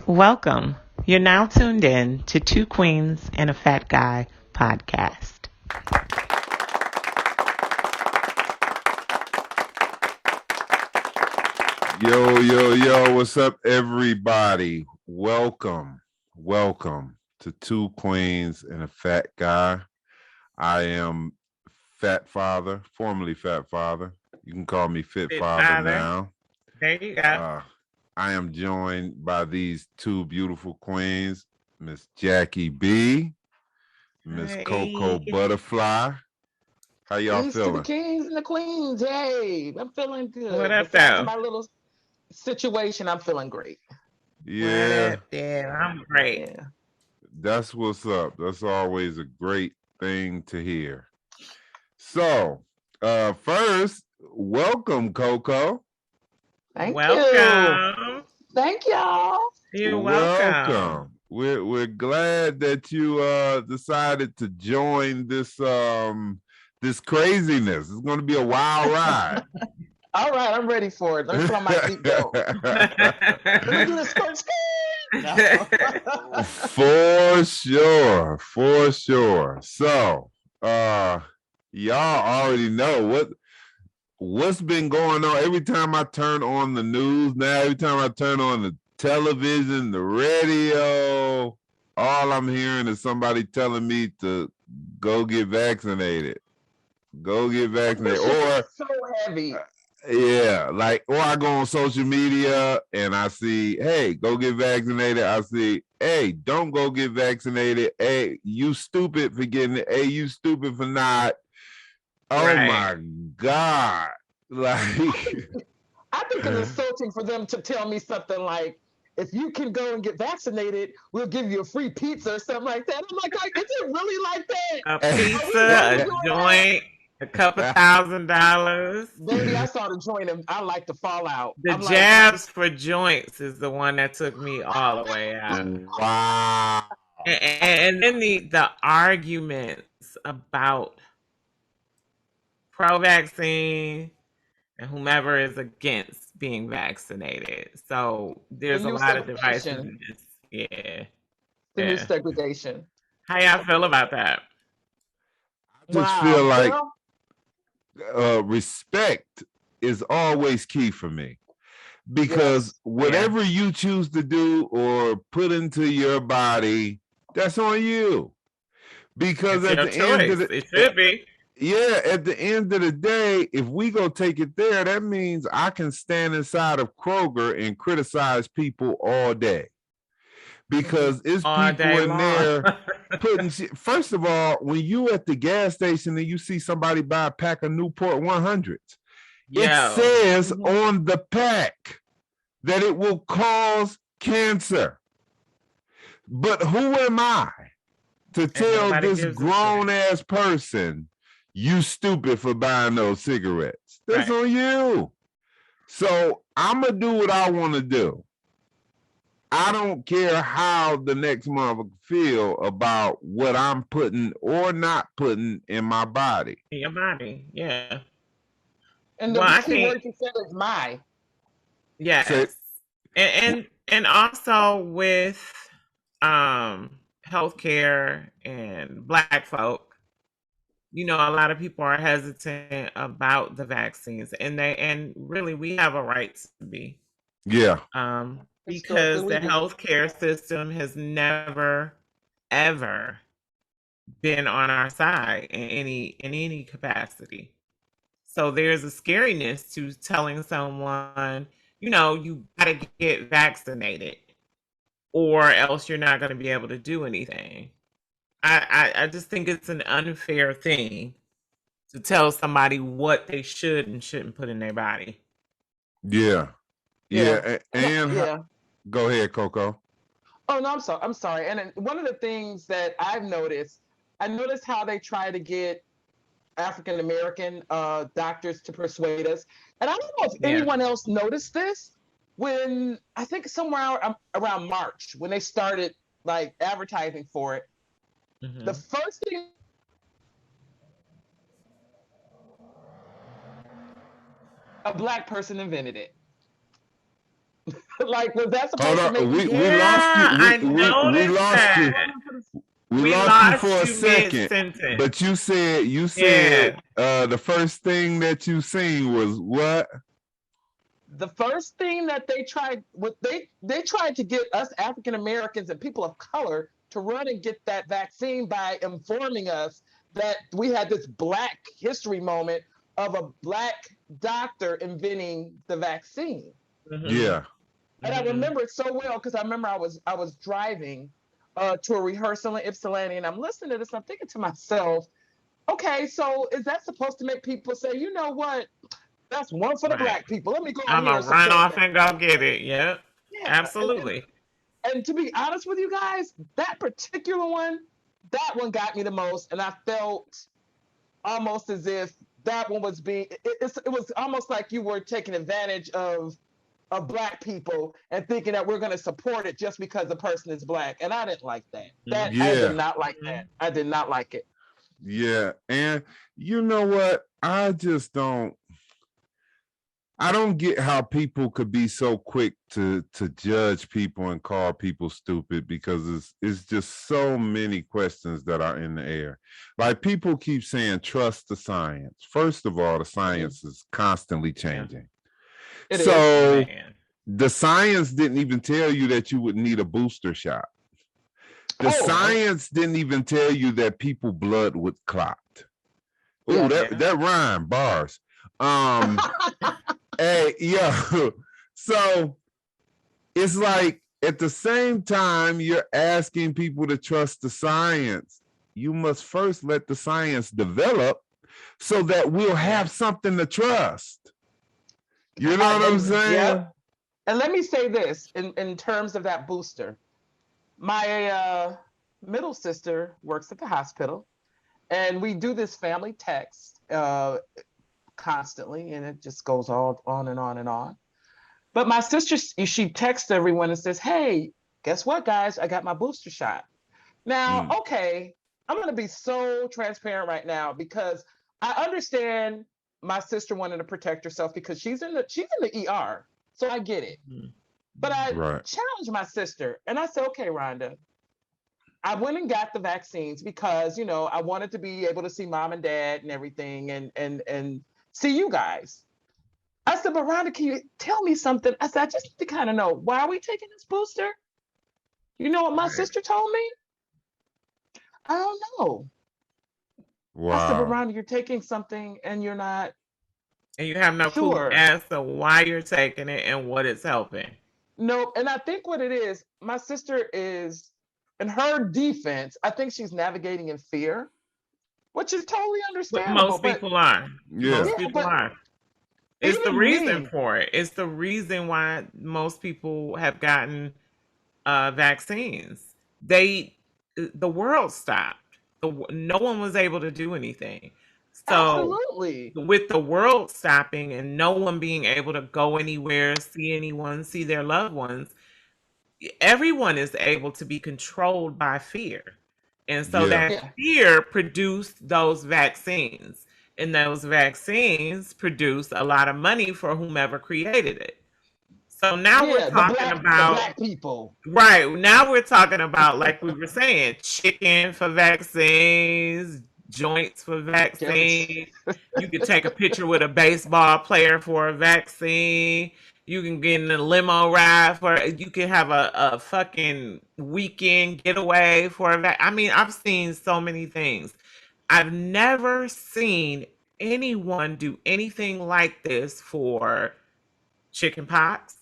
Welcome. You're now tuned in to Two Queens and a Fat Guy podcast. Yo, what's up, everybody? Welcome to Two Queens and a Fat Guy. I am Fat Father, formerly Fat Father. You can call me Fit Father now. There you go. I am joined by these two beautiful queens, Miss Jackie B, Miss Coko Buttafli. How y'all Peace feeling? to the kings and the queens. Hey, I'm feeling good. What up, Besides though? my little situation, I'm feeling great. Yeah. I'm great. Yeah. That's what's up. That's always a great thing to hear. So, first, welcome, Coko. Welcome. Thank y'all. You're welcome. We're glad that you decided to join this this craziness. It's going to be a wild ride. All right, I'm ready for it. Let me put on my seatbelt. Let me do the skirt. No. For sure. So, y'all already know what's been going on. Every time I turn on the news now, every time I turn on the television, the radio, all I'm hearing is somebody telling me to go get vaccinated. Go get vaccinated. Or so heavy. Yeah, or I go on social media and I see, hey, go get vaccinated. I see, hey, don't go get vaccinated. Hey, you stupid for getting it. Hey, you stupid for not. Oh my God. I think it's insulting for them to tell me something like, if you can go and get vaccinated, we'll give you a free pizza or something like that. I'm like, is it really like that? A pizza, a joint, a couple $1,000. Baby, I saw the joint and I like to fall out. The jabs for joints is the one that took me all the way out. Wow. And then the arguments about pro-vaccine and whomever is against being vaccinated. So there's a lot of divisiveness. Yeah. The new segregation. How y'all feel about that? I just feel like respect is always key for me. Because whatever you choose to do or put into your body, that's on you. Because it's at the end of it should be. Yeah, at the end of the day, if we go take it there, that means I can stand inside of Kroger and criticize people all day. Because it's all people in there putting shit. First of all, when you at the gas station and you see somebody buy a pack of Newport 100s, it says on the pack that it will cause cancer. But who am I to tell this grown-ass person, you stupid for buying those cigarettes? That's on you. So I'm going to do what I want to do. I don't care how the next motherfucker feel about what I'm putting or not putting in my body. In your body, yeah. And the key word you said is my. Yes. And also with healthcare and Black folk, you know, a lot of people are hesitant about the vaccines, and really we have a right to be. Yeah. Because the healthcare system has never ever been on our side in any capacity. So there's a scariness to telling someone, you know, you gotta get vaccinated or else you're not going to be able to do anything. I just think it's an unfair thing to tell somebody what they should and shouldn't put in their body. Yeah. And go ahead, Coko. Oh, no, I'm sorry. And one of the things that I noticed how they try to get African American doctors to persuade us. And I don't know if anyone else noticed this when I think somewhere around March when they started like advertising for it. Mm-hmm. The first thing a Black person invented it. Like, was that Hold supposed to make on, me we lost you. Yeah, I We noticed lost you. that. We We lost you for lost a you second. mid-sentence. But you said Yeah. the first thing that you seen was what? the first thing that they tried, what they tried to get us African Americans and people of color to run and get that vaccine by informing us that we had this Black history moment of a Black doctor inventing the vaccine. Yeah. And I remember it so well because I remember I was driving to a rehearsal in Ypsilanti, and I'm listening to this, and I'm thinking to myself, okay, so is that supposed to make people say, you know what? That's one for the Right. Black people. Let me go on I'm here gonna and run support off that. and go get it. Yep. Yeah, Absolutely. and to be honest with you guys, that particular one, that one got me the most, and I felt almost as if that one was being. It was almost like you were taking advantage of Black people and thinking that we're going to support it just because the person is Black, and I didn't like that. That I did Yeah. not like that. I did not like it. Yeah. And you know what? I don't get how people could be so quick to judge people and call people stupid, because it's just so many questions that are in the air. Like, people keep saying trust the science. First of all, the science is constantly changing. It is. So Man. the science didn't even tell you that you would need a booster shot. The Oh, science didn't even tell you that people blood would clot. Ooh, yes. that rhyme, bars. Hey, yeah. So it's like, at the same time you're asking people to trust the science, you must first let the science develop so that we'll have something to trust. You know what I'm saying? Yep. And let me say this in terms of that booster. My middle sister works at the hospital, and we do this family text constantly, and it just goes all on and on and on. But my sister, she texts everyone and says, "Hey, guess what, guys? I got my booster shot." Now, okay, I'm going to be so transparent right now because I understand my sister wanted to protect herself because she's in the ER, so I get it. But I challenged my sister, and I said, "Okay, Rhonda, I went and got the vaccines because, you know, I wanted to be able to see mom and dad and everything, and see you guys." I said, "But Rhonda, can you tell me something?" I said, "I just need to kind of know, why are we taking this booster?" You know what my sister told me? "I don't know." Wow. I said, "But Rhonda, you're taking something and you're not And you have no clue sure." as to why you're taking it and what it's helping. No, and I think what it is, my sister is, in her defense, I think she's navigating in fear, which is totally But understandable. most But people are. Yeah. Most yeah, people but are. It's the even reason me, for it. It's the reason why most people have gotten vaccines. The world stopped. No one was able to do anything. So absolutely. with the world stopping and no one being able to go anywhere, see anyone, see their loved ones, everyone is able to be controlled by fear. And so Yeah. that Yeah. fear produced those vaccines. And those vaccines produced a lot of money for whomever created it. So now we're Yeah, talking the about, black people. right, now we're talking about, like we were saying, chicken for vaccines, joints for Joints. vaccines. You could take a picture with a baseball player for a vaccine. You can get in a limo ride for, you can have a fucking weekend getaway for a I mean, I've seen so many things. I've never seen anyone do anything like this for chicken pox,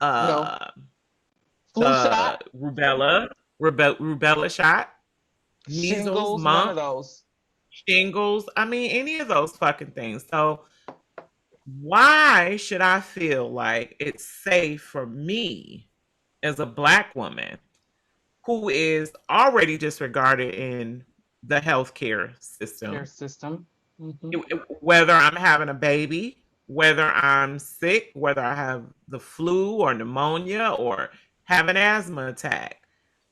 No. uh, Flu the shot, rubella shot, measles, shingles, none of mumps, those. shingles. I mean, any of those fucking things. So why should I feel like it's safe for me as a black woman who is already disregarded in the healthcare Care system, system. Mm-hmm. whether I'm having a baby, whether I'm sick, whether I have the flu or pneumonia or have an asthma attack?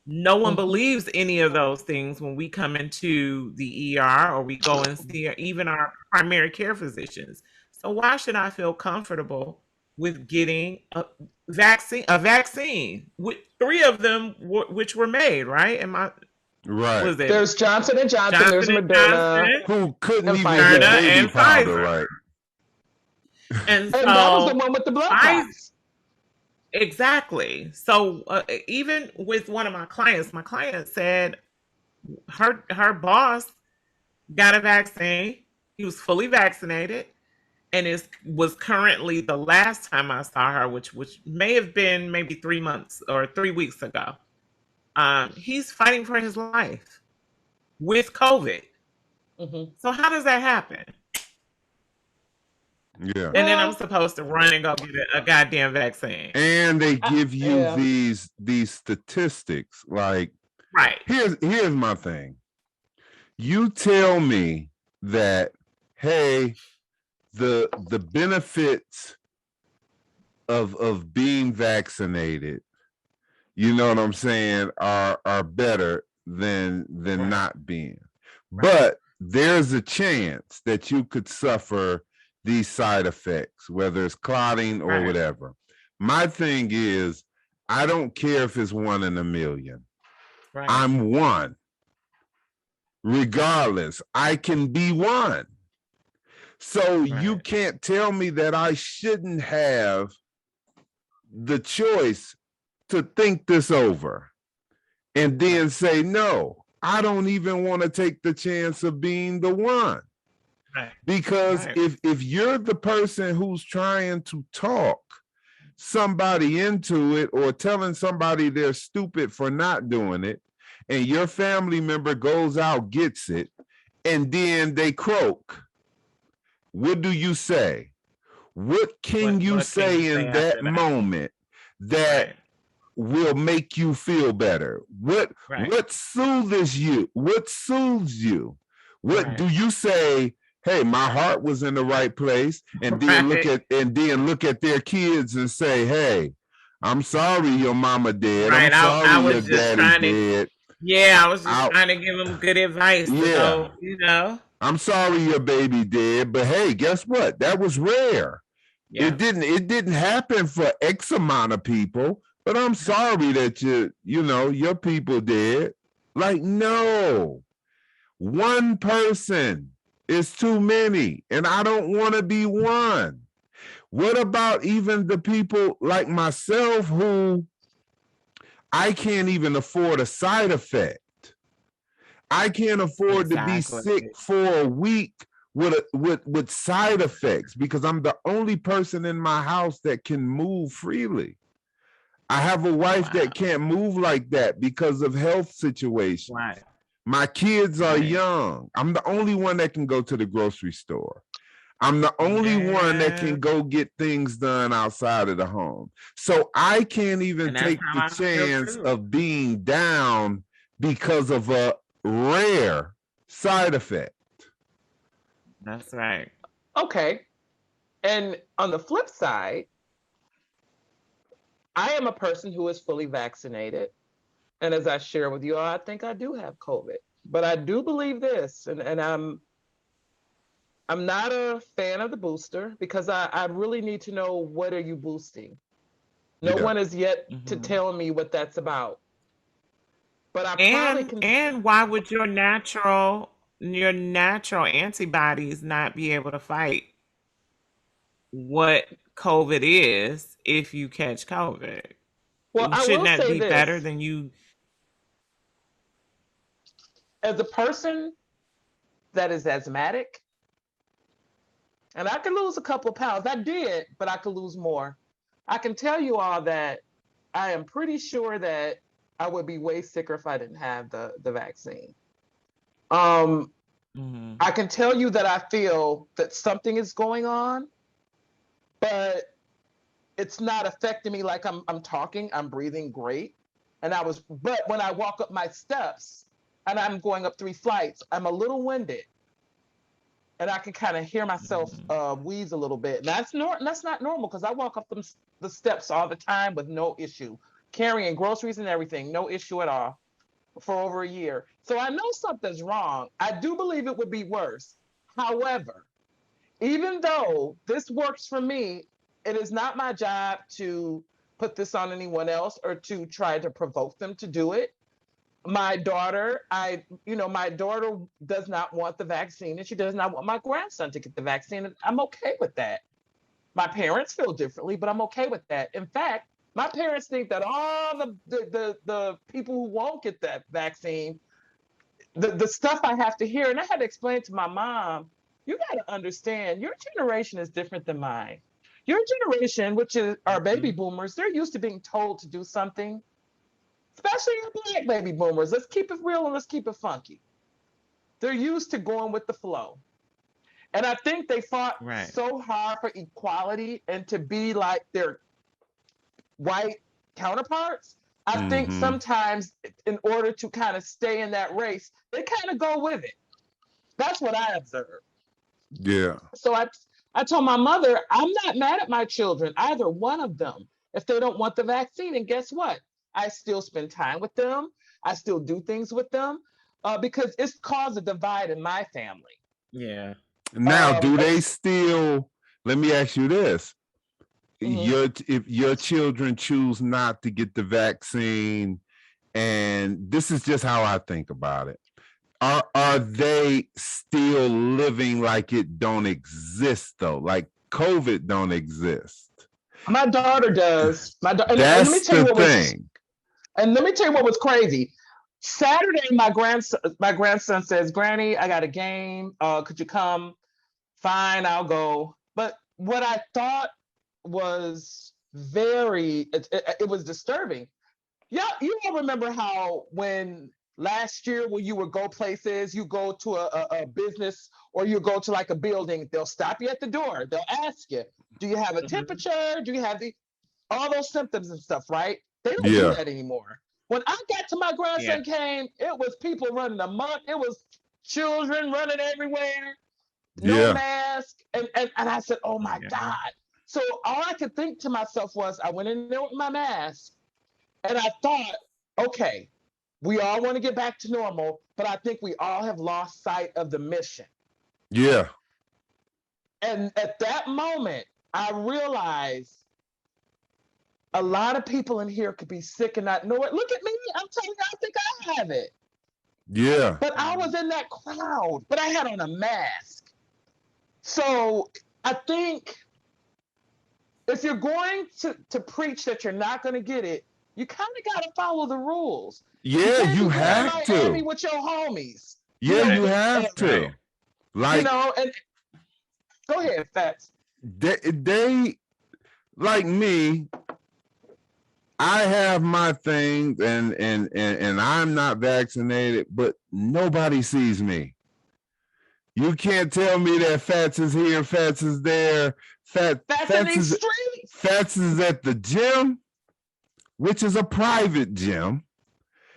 No one Mm-hmm. believes any of those things when we come into the ER or we go and see even our primary care physicians. So why should I feel comfortable with getting a vaccine, with 3 of them which were made, right? Right. Was it There's Johnson and Johnson. There's Johnson and Moderna Johnson, Who couldn't and even get Moderna, Pfizer. baby and powder Pfizer? right. And And that was the so one with the blood Pfizer, clots. exactly. So even with one of my client said her boss got a vaccine. He was fully vaccinated, and was currently, the last time I saw her, which may have been maybe 3 months or 3 weeks ago. He's fighting for his life with COVID. Mm-hmm. So how does that happen? Yeah. And then I'm Well, supposed to run and go get a goddamn vaccine. And they give you yeah. these statistics. Like, Right. here's my thing. You tell me that, hey, the benefits of being vaccinated, you know what I'm saying, are better than Right. not being. Right. But there's a chance that you could suffer these side effects, whether it's clotting or Right. whatever. My thing is, I don't care if it's 1 in a million. Right. I'm one. Regardless, I can be one. So you Right. can't tell me that I shouldn't have the choice to think this over and then say, no, I don't even want to take the chance of being the one. Right. Because Right. if you're the person who's trying to talk somebody into it, or telling somebody they're stupid for not doing it, and your family member goes out, gets it, and then they croak, what do you say? What can you What can you say say in that after that? moment that Right. will make you feel better? Right. What soothes you? What soothes you? What Right. do you say? Hey, my heart was in the right place, and then look Right. at their kids and say, hey, I'm sorry your mama dead. I'm Right. I sorry your was just daddy trying to, dead. yeah, I was just I, trying to give him good advice to yeah, go. I'm sorry your baby dead, but hey, guess what? That was rare. Yeah. It didn't happen for X amount of people, but I'm sorry that your people did. Like, no, one person is too many, and I don't want to be one. What about even the people like myself who I can't even afford a side effect? I can't afford to be sick Exactly. for a week with side effects, because I'm the only person in my house that can move freely. I have a wife Wow. that can't move like that because of health situations. Right. My kids are Right. young. I'm the only one that can go to the grocery store. I'm the only one that Yeah. can go get things done outside of the home. So I can't even And that's take the how I feel chance too. of being down because of a rare side effect. That's right. Okay. And on the flip side, I am a person who is fully vaccinated. And as I share with you, I think I do have COVID. But I do believe this, and I'm not a fan of the booster, because I really need to know, what are you boosting? No Yeah. one has yet to Hmm. tell me what that's about. But I probably And can. and why would your natural antibodies not be able to fight what COVID is if you catch COVID? Well, I Shouldn't will that say be better this. than you? As a person that is asthmatic, and I could lose a couple of pounds. I did, but I could lose more. I can tell you all that I am pretty sure that I would be way sicker if I didn't have the vaccine. Um, Hmm. I can tell you that I feel that something is going on, but it's not affecting me. Like, I'm talking, I'm breathing great. But when I walk up my steps and I'm going up 3 flights, I'm a little winded, and I can kind of hear myself Hmm. wheeze a little bit. And that's not normal, because I walk up the steps all the time with no issue, carrying groceries and everything, no issue at all, for over a year. So I know something's wrong. I do believe it would be worse. However, even though this works for me, it is not my job to put this on anyone else or to try to provoke them to do it. My daughter, my daughter does not want the vaccine, and she does not want my grandson to get the vaccine. And I'm okay with that. My parents feel differently, but I'm okay with that. In fact, my parents think that all the people who won't get that vaccine, the stuff I have to hear, and I had to explain to my mom, you got to understand, your generation is different than mine. Your generation, which is our baby boomers, they're used to being told to do something, especially our Black baby boomers. Let's keep it real and let's keep it funky. They're used to going with the flow. And I think they fought so hard for equality and to be like their white counterparts. I think sometimes in order to kind of stay in that race, they kind of go with it. That's what I observed. Yeah. So I told my mother, I'm not mad at my children, either one of them, if they don't want the vaccine. And guess what? I still spend time with them. I still do things with them because it's caused a divide in my family. Yeah. Now, do they still, let me ask you this. If your children choose not to get the vaccine, and this is just how I think about it, are they still living like it don't exist though? Like COVID don't exist? My daughter does. That's the thing. And let me tell you what was crazy. Saturday, my grandson says, "Granny, I got a game. Could you come?" Fine, I'll go. But what I thought was it was disturbing. Yeah, you all remember how when last year when you would go places, you go to a business or you go to like a building, they'll stop you at the door. They'll ask you, do you have a temperature? Do you have all those symptoms and stuff, right? They don't do that anymore. When I got to my grandson came, it was people running amok. It was children running everywhere. No mask. And I said, oh my God. So all I could think to myself was, I went in there with my mask and I thought, okay, we all want to get back to normal, but I think we all have lost sight of the mission. Yeah. And at that moment, I realized a lot of people in here could be sick and not know it. Look at me. I'm telling you, I think I have it. Yeah. But I was in that crowd, but I had on a mask. So I think if you're going to preach that you're not going to get it, you kind of got to follow the rules. Yeah, you have to. Miami with your homies. Yeah, you have to. Like, and go ahead, Fatt. They like me. I have my things, and I'm not vaccinated, but nobody sees me. You can't tell me that Fats is here and Fats is there. Fats is at the gym, which is a private gym.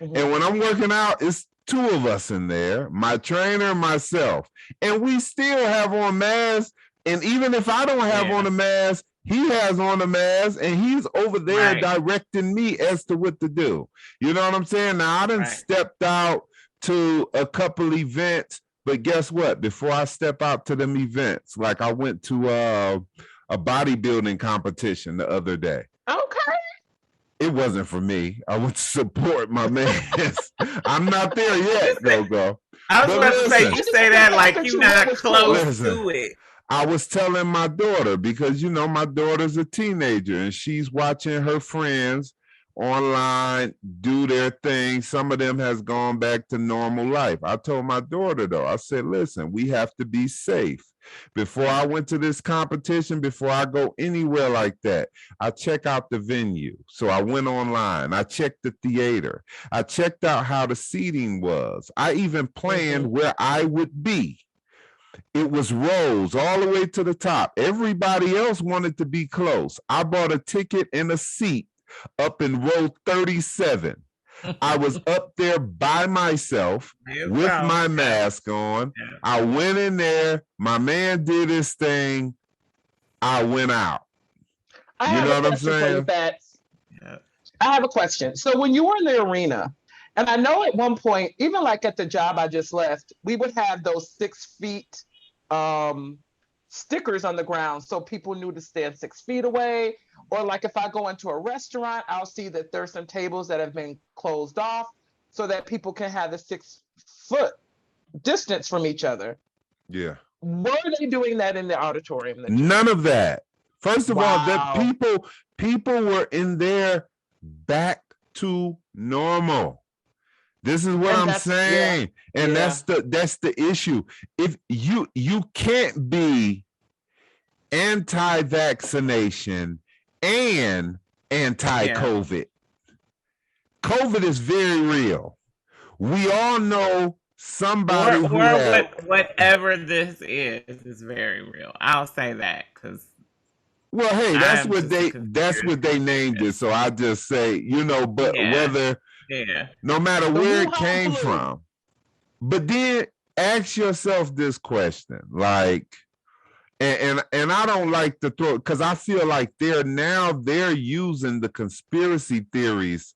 And when I'm working out, it's two of us in there, my trainer and myself. And we still have on masks. And even if I don't have on a mask, he has on a mask and he's over there directing me as to what to do. You know what I'm saying? Now, I done stepped out to a couple events. But guess what? Before I step out to them events, like I went to a bodybuilding competition the other day. Okay. It wasn't for me. I went to support my man. I'm not there yet, Go. I was about to say, you say that like you're not close to it. I was telling my daughter, because, my daughter's a teenager and she's watching her friends online do their thing. Some of them has gone back to normal life. I told my daughter though, I said, listen, we have to be safe. Before I went to this competition, before I go anywhere like that, I check out the venue. So I went online, I checked the theater, I checked out how the seating was. I even planned where I would be. It was rows all the way to the top. Everybody else wanted to be close. I bought a ticket and a seat up in row 37. I was up there by myself with my mask on. I went in there. My man did his thing. I went out. You know what I'm saying? I have a question. So when you were in the arena, and I know at one point, even like at the job I just left, we would have those 6 feet stickers on the ground so people knew to stand 6 feet away. Or like if I go into a restaurant, I'll see that there's some tables that have been closed off so that people can have the 6 foot distance from each other. Yeah. Were they doing that in the auditorium? None of that. First of all, that Wow. people were in there back to normal. This is what I'm saying. And that's the issue. If you can't be anti-vaccination and anti-COVID. COVID is very real. We all know somebody who had, whatever this is very real. I'll say that because well, hey, that's what they named it. So I just say, but whether no matter where it came from. But then ask yourself this question, like, and I don't like to throw, because I feel like they're using the conspiracy theories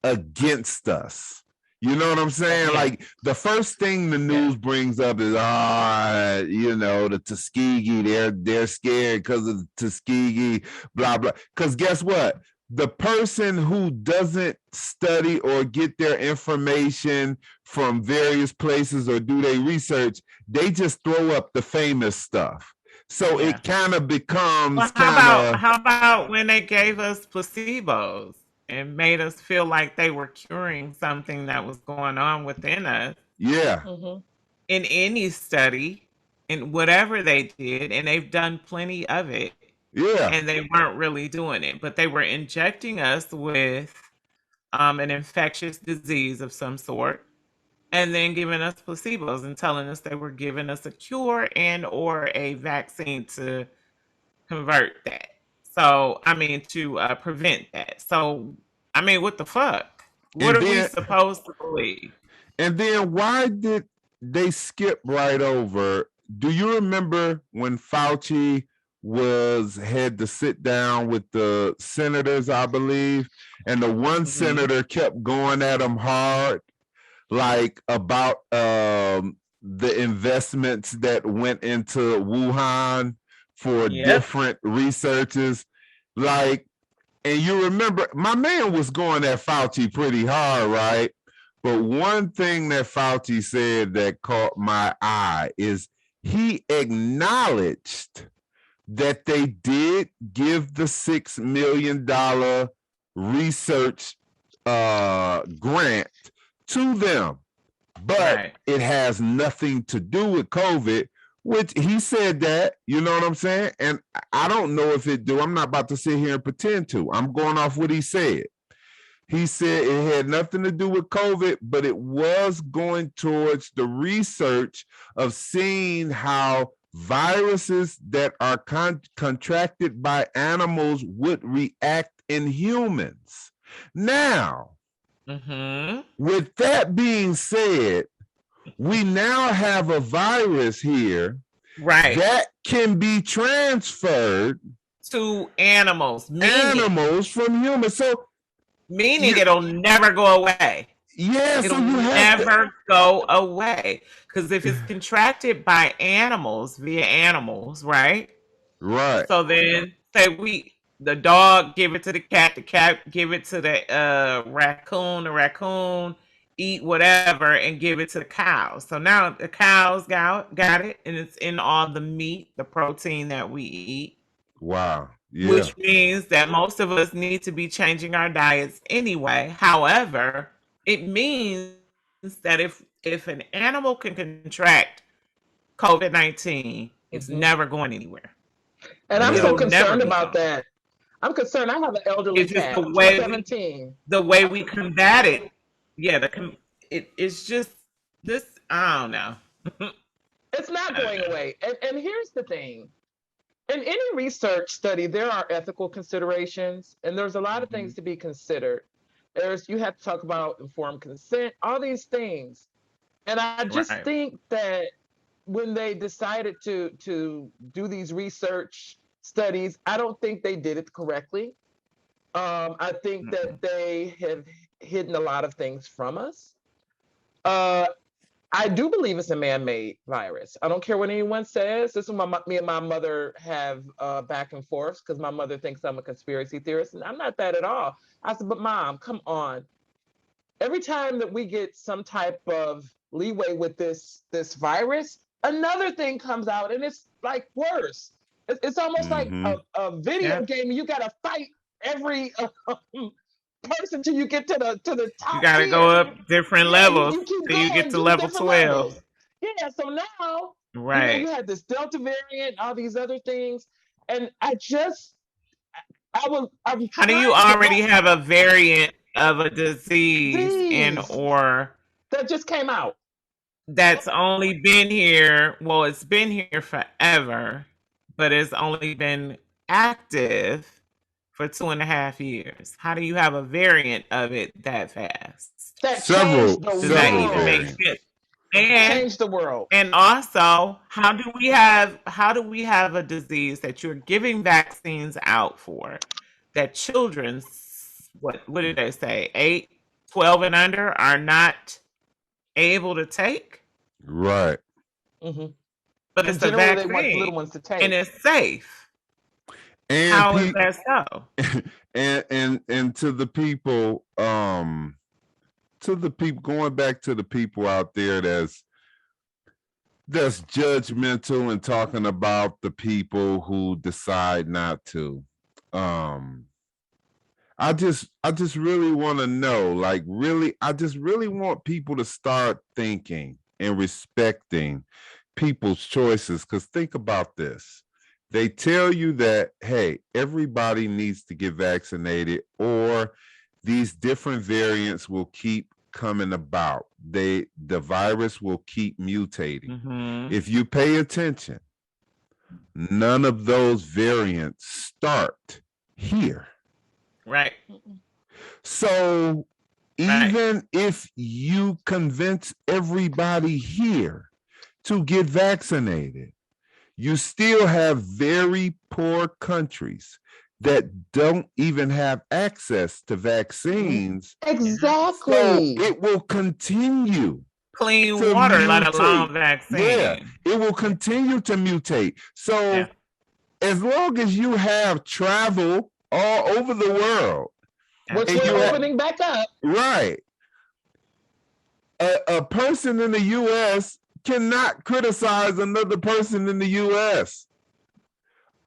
against us. You know what I'm saying? Like the first thing the news brings up is, the Tuskegee, they're scared because of the Tuskegee, blah, blah. Because guess what? The person who doesn't study or get their information from various places or do their research, they just throw up the famous stuff. So it kind of becomes how about when they gave us placebos and made us feel like they were curing something that was going on within us? Yeah. In any study, in whatever they did, and they've done plenty of it. Yeah. And they weren't really doing it, but they were injecting us with an infectious disease of some sort, and then giving us placebos and telling us they were giving us a cure and or a vaccine to convert that. So, I mean, to prevent that. So, I mean, what the fuck? What are we supposed to believe? And then why did they skip right over? Do you remember when Fauci had to sit down with the senators, I believe, and the one senator kept going at him hard, like about the investments that went into Wuhan for different researches, like, and you remember my man was going at Fauci pretty hard, right? But one thing that Fauci said that caught my eye is he acknowledged that they did give the $6 million research grant to them, but it has nothing to do with COVID, which he said that, you know what I'm saying? And I don't know if it do. I'm not about to sit here and pretend to. I'm going off what he said. He said it had nothing to do with COVID, but it was going towards the research of seeing how viruses that are contracted by animals would react in humans. Now, with that being said, we now have a virus here that can be transferred to animals, from humans. So, meaning it'll never go away. Yeah, it'll never go away. Because if it's contracted by animals, via animals, right? Right. So then, say the dog give it to the cat give it to the raccoon eat whatever and give it to the cows. So now the cows got it, and it's in all the meat, the protein that we eat. Wow. Yeah. Which means that most of us need to be changing our diets anyway. However, it means that if an animal can contract COVID-19, it's never going anywhere. And I'm so concerned about that. I'm concerned. I have an elderly cat. The way 17. The way we combat it. Yeah, it's just this. I don't know. It's not going away. And here's the thing. In any research study, there are ethical considerations, and there's a lot of things to be considered. You have to talk about informed consent, all these things. And I just think that when they decided to do these research studies, I don't think they did it correctly. I think that they have hidden a lot of things from us. I do believe it's a man-made virus. I don't care what anyone says. This is what me and my mother have back and forth because my mother thinks I'm a conspiracy theorist, and I'm not that at all. I said, but Mom, come on. Every time that we get some type of leeway with this virus, another thing comes out, and it's like worse. It's almost like a video game. You got to fight every person till you get to the You top got to go tier. up different Yeah, levels you keep till you get going, to do level different 12. levels. Yeah, so now, Right. you had this Delta variant, all these other things, and I'm How do you trying to already have a variant of a disease these or that just came out. that's only been here? Well, it's been here forever, but it's only been active for 2.5 years. How do you have a variant of it that fast? That changed Several the Does that even world. make variants. sense? And Changed the world. and also, how do we have a disease that you're giving vaccines out for that children's what did they say 8, 12 and under are not able to take? Right. Mm-hmm. But And it's a generally, they want the vaccine little ones to and take. it's safe. And How is that so? and to the people going back to the people out there that's judgmental and talking about the people who decide not to. I just really want to know, like really, I just really want people to start thinking and respecting people's choices. Because think about this. They tell you that, hey, everybody needs to get vaccinated, or these different variants will keep coming about. The virus will keep mutating. Mm-hmm. If you pay attention, none of those variants start here. Right. So Right. even if you convince everybody here to get vaccinated, you still have very poor countries that don't even have access to vaccines. So Exactly. it will continue Clean to water, let mutate. alone Yeah, vaccine. it will continue to mutate. So Yeah. as long as you have travel all over the world, Which and we're you have, opening back up. right, a person in the U.S. cannot criticize another person in the U.S.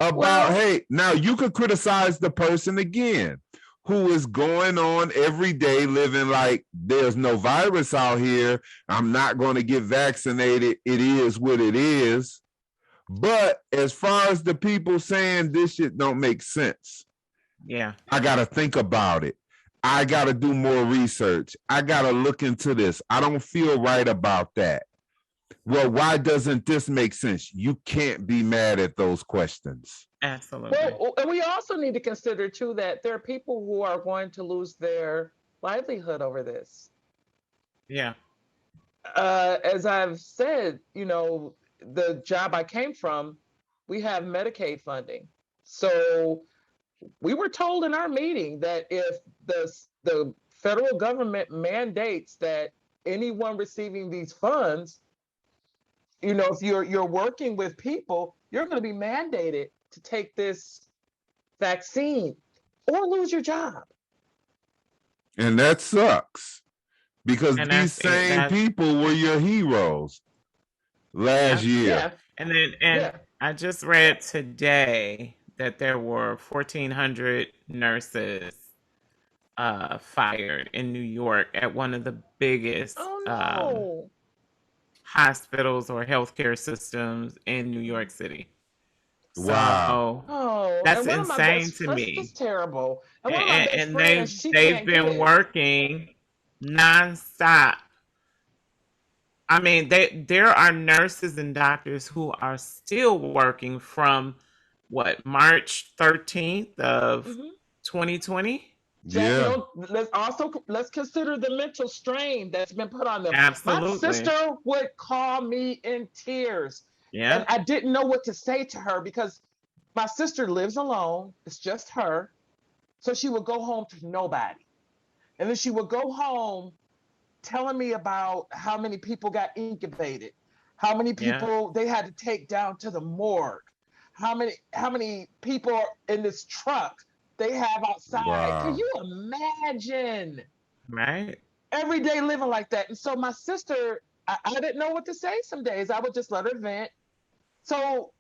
about, hey, now you could criticize the person again who is going on every day living like there's no virus out here. I'm not going to get vaccinated. It is what it is. But as far as the people saying this shit don't make sense, Yeah. I got to think about it. I got to do more research. I got to look into this. I don't feel right about that. Well, why doesn't this make sense? You can't be mad at those questions. Absolutely. Well, and we also need to consider too that there are people who are going to lose their livelihood over this. Yeah. As I've said, the job I came from, we have Medicaid funding. So we were told in our meeting that if the federal government mandates that anyone receiving these funds, if you're working with people, you're going to be mandated to take this vaccine or lose your job. And that sucks because And these same people were your heroes last year. Yeah. And I just read today that there were 1,400 nurses fired in New York at one of the biggest hospitals or healthcare systems in New York City. Wow. So that's insane to me. That's terrible. And one of my best friends, they've been working nonstop. I mean, there are nurses and doctors who are still working from March 13th of 2020. Yeah. Let's consider the mental strain that's been put on them. Absolutely. My sister would call me in tears. Yeah. And I didn't know what to say to her because my sister lives alone. It's just her. So she would go home to nobody. And then she would go home telling me about how many people got incubated, how many people they had to take down to the morgue, how many people are in this truck they have outside. Can Wow. you imagine? Right. Every day living like that. And so my sister, I didn't know what to say some days. I would just let her vent. So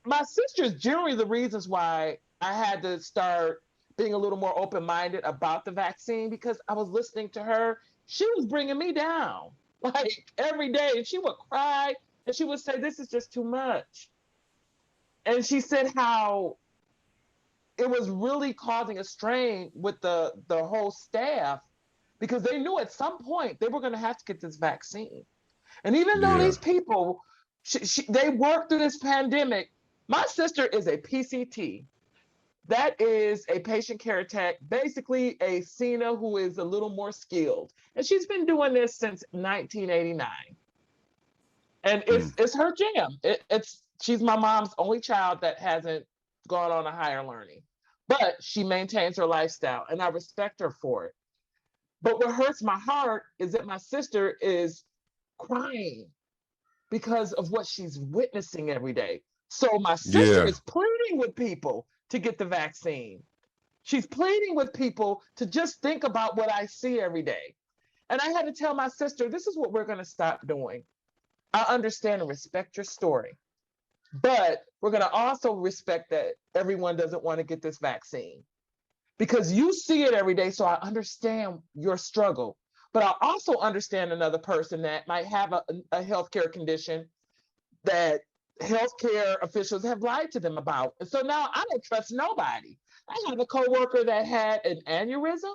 my sister's generally the reasons why I had to start being a little more open-minded about the vaccine, because I was listening to her. She was bringing me down like every day, and she would cry and she would say, "This is just too much." And she said how it was really causing a strain with the whole staff, because they knew at some point they were going to have to get this vaccine. And even though Yeah. these people, they worked through this pandemic, my sister is a PCT. That is a patient care tech, basically a CINA who is a little more skilled. And she's been doing this since 1989. And it's her jam. She's my mom's only child that hasn't gone on a higher learning. But she maintains her lifestyle, and I respect her for it. But what hurts my heart is that my sister is crying because of what she's witnessing every day. So my sister Yeah. is pleading with people to get the vaccine. She's pleading with people to just think about what I see every day. And I had to tell my sister, this is what we're going to stop doing. I understand and respect your story, but we're going to also respect that everyone doesn't want to get this vaccine, because you see it every day. So I understand your struggle, but I also understand another person that might have a healthcare condition that healthcare officials have lied to them about. And so now I don't trust nobody. I have a coworker that had an aneurysm,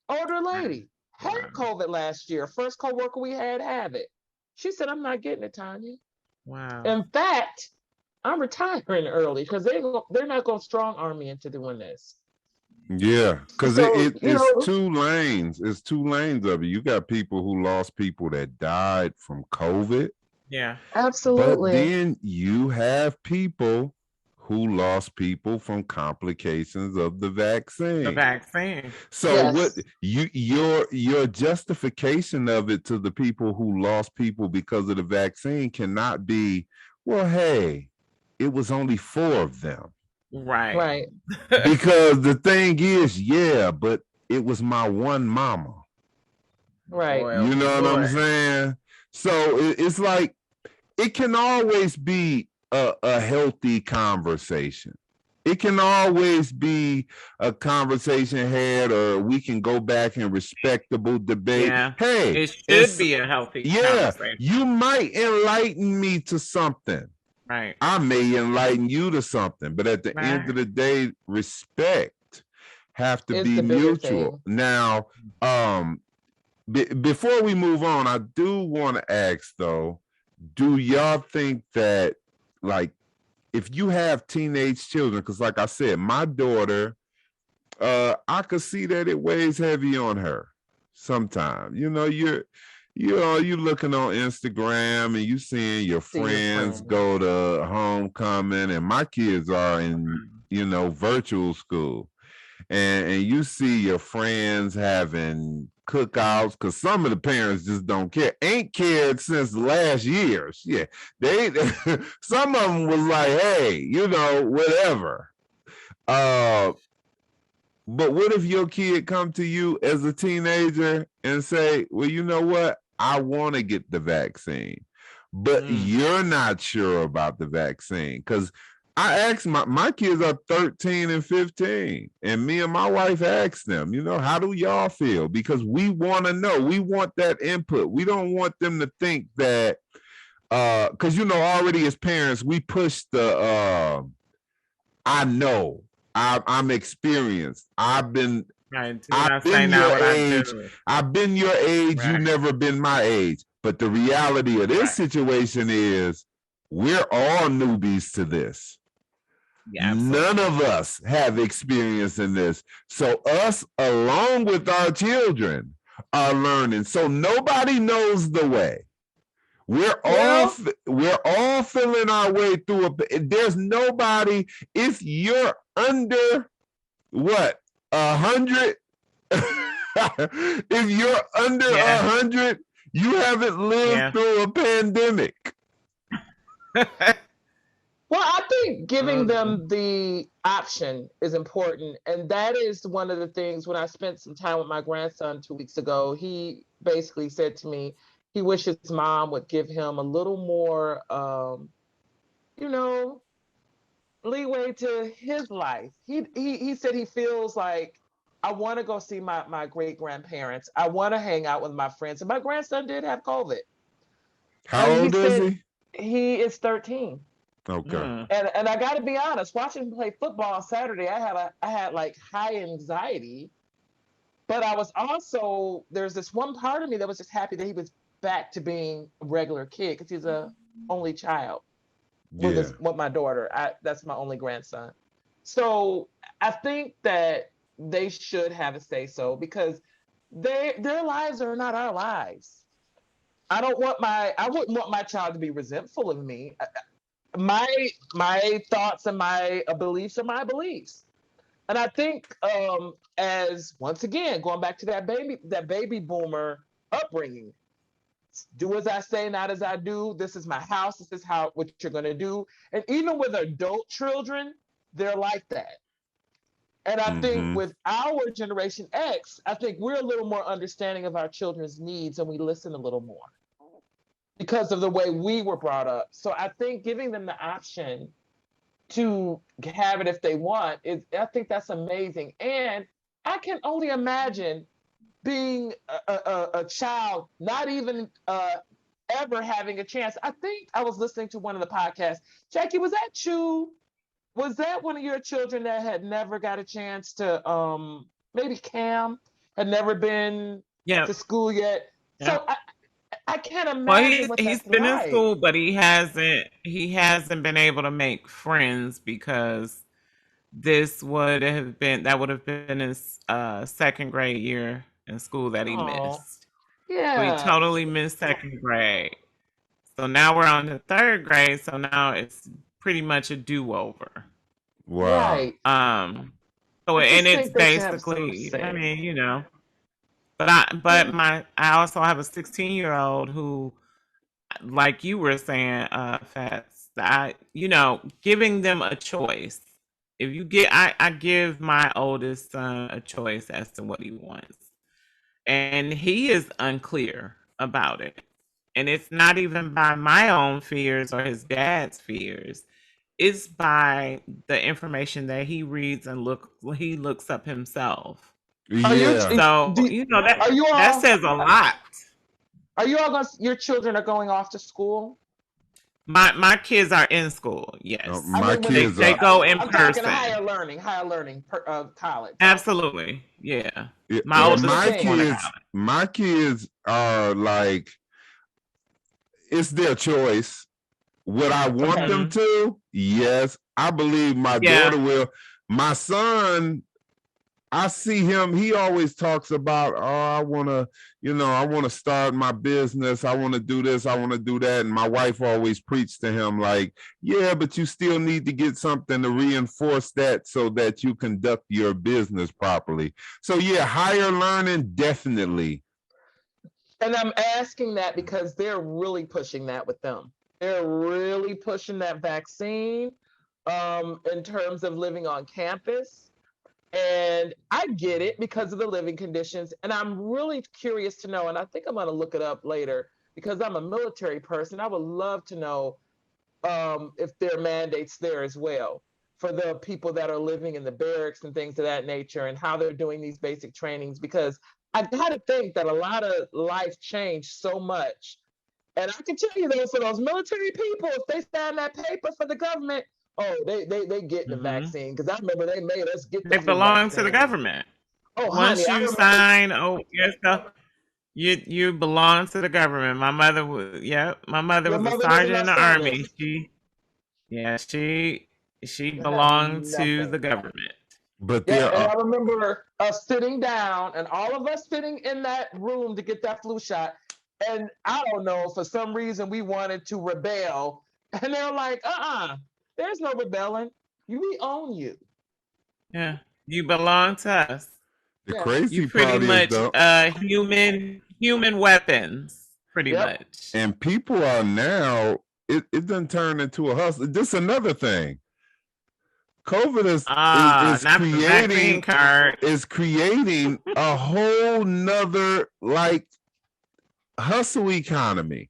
older lady, had COVID last year. First coworker we had have it. She said, "I'm not getting it, Tanya." Wow. In fact, I'm retiring early because they're not going to strong arm me into doing this. Yeah, because So, it's two lanes. It's two lanes of it. You got people who lost people that died from COVID. Yeah. Absolutely. But then you have people who lost people from complications of the vaccine. The vaccine. So Yes. what your justification of it to the people who lost people because of the vaccine cannot be, well, hey, it was only 4 of them. Right. Because the thing is, yeah, but it was my one mama. Right. Boy, You know what I'm saying? So it's like, it can always be a healthy conversation. It can always be a conversation had, or we can go back in respectable debate. Yeah. Hey, it should be a healthy conversation. You might enlighten me to something. Right. I may enlighten you to something, but at the end of the day, respect have to be mutual. Now, before we move on, I do want to ask though, do y'all think that, like, if you have teenage children, because like I said, my daughter, I could see that it weighs heavy on her sometimes. You looking on Instagram and you seeing your friends go to homecoming, and my kids are in, virtual school. And you see your friends having cookouts, because some of the parents just don't care. Ain't cared since last year. Yeah, they some of them was like, hey, whatever. But what if your kid come to you as a teenager and say, well, you know what? I want to get the vaccine, but you're not sure about the vaccine. Because I asked my kids are 13 and 15, and me and my wife asked them, how do y'all feel? Because we want to know. We want that input. We don't want them to think that, because, already as parents, we push the, I know, I'm experienced. I've been your age. I've been your age. Right. You've never been my age. But the reality of this situation is we're all newbies to this. Yeah, none of us have experience in this. So us, along with our children, are learning. So nobody knows the way. We're all feeling our way through it. There's nobody. If you're under 100, If you're under 100, you haven't lived through a pandemic. Well, I think giving them the option is important. And that is one of the things when I spent some time with my grandson 2 weeks ago, he basically said to me, he wishes his mom would give him a little more, you know, leeway to his life. He said he feels like, I want to go see my great grandparents. I want to hang out with my friends. And my grandson did have COVID. How old is he? He is 13. Okay. And I got to be honest, watching him play football on Saturday, I had like high anxiety, but I was also, there's this one part of me that was just happy that he was back to being a regular kid because he's a only child with my daughter. That's my only grandson. So I think that they should have a say so because their lives are not our lives. I wouldn't want my child to be resentful of me. My thoughts and my beliefs are my beliefs. And I think as once again going back to that baby boomer upbringing, do as I say, not as I do. This is my house. This is what you're going to do. And even with adult children, they're like that. And I think with our generation X, I think we're a little more understanding of our children's needs and we listen a little more because of the way we were brought up. So I think giving them the option to have it if they want I think that's amazing. And I can only imagine being a child, not even ever having a chance. I think I was listening to one of the podcasts. Jackie, was that you? Was that one of your children that had never got a chance to, maybe Cam had never been to school yet? So I can't imagine what he's that's been in like. school, but he hasn't been able to make friends because that would have been his second grade year in school that he missed. So he Yeah. totally missed second grade. So now we're on the third grade. So now it's pretty much a do-over. Wow. Right. So and it's basically, I mean, but I also have a 16-year-old who, like you were saying, Fats, giving them a choice. If you get, I give my oldest son a choice as to what he wants, and he is unclear about it. And it's not even by my own fears or his dad's fears. It's by the information that he reads and he looks up himself. Yeah. So that says a lot. Are you all going? Your children are going off to school? My kids are in school. Yes, my kids they go in I'm person. talking higher learning, college. Absolutely, yeah. My kids are like, it's their choice. Would I want them to? Yes, I believe my daughter will. My son, I see him, he always talks about, I want to start my business. I want to do this. I want to do that. And my wife always preached to him like, yeah, but you still need to get something to reinforce that so that you conduct your business properly. So yeah, higher learning, definitely. And I'm asking that because they're really pushing that with them. They're really pushing that vaccine in terms of living on campus. And I get it because of the living conditions. And I'm really curious to know, and I think I'm going to look it up later because I'm a military person. I would love to know if there are mandates there as well for the people that are living in the barracks and things of that nature and how they're doing these basic trainings. Because I got to think that a lot of life changed so much. And I can tell you though, for those military people, if they sign that paper for the government, they get the vaccine because I remember they made us get the They belong to the government. Oh, once honey, you sign, you belong to the government. My mother was a sergeant in the army. She belonged to the government. But and I remember us sitting down and all of us sitting in that room to get that flu shot. And I don't know, for some reason we wanted to rebel. And they're like, there's no rebelling. We own you. Yeah. You belong to us. The Yes. You crazy pretty part is much though, human weapons, pretty Yep. much. and people are now, it done turned into a hustle. This is another thing. COVID is Not the vaccine creating card. a whole nother like hustle economy.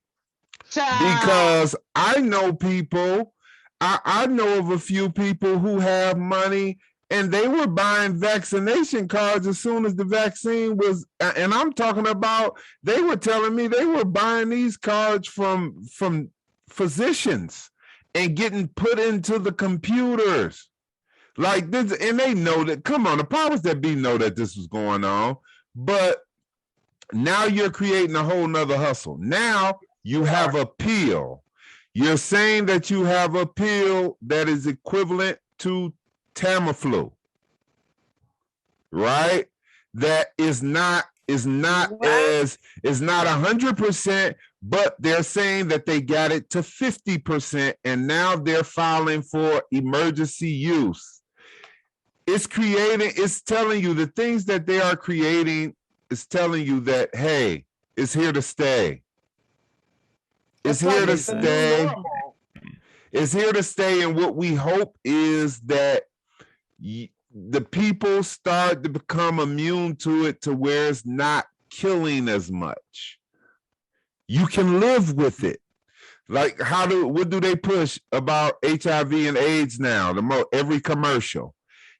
Child. Because I know people, I know of a few people who have money and they were buying vaccination cards as soon as the vaccine was, and I'm talking about, they were telling me they were buying these cards from physicians and getting put into the computers. Like this, and they know that, come on, the powers that be know that this was going on, but now you're creating a whole nother hustle. Now you have a pill. You're saying that you have a pill that is equivalent to Tamiflu, right? That is not What? as is not 100%, but they're saying that they got it to 50%, and now they're filing for emergency use. It's telling you the things that they are creating is telling you that, hey, it's here to stay. It's here to stay. It's here to stay. And what we hope is that the people start to become immune to it, to where it's not killing as much. You can live with it. Like what do they push about HIV and AIDS now? Every commercial.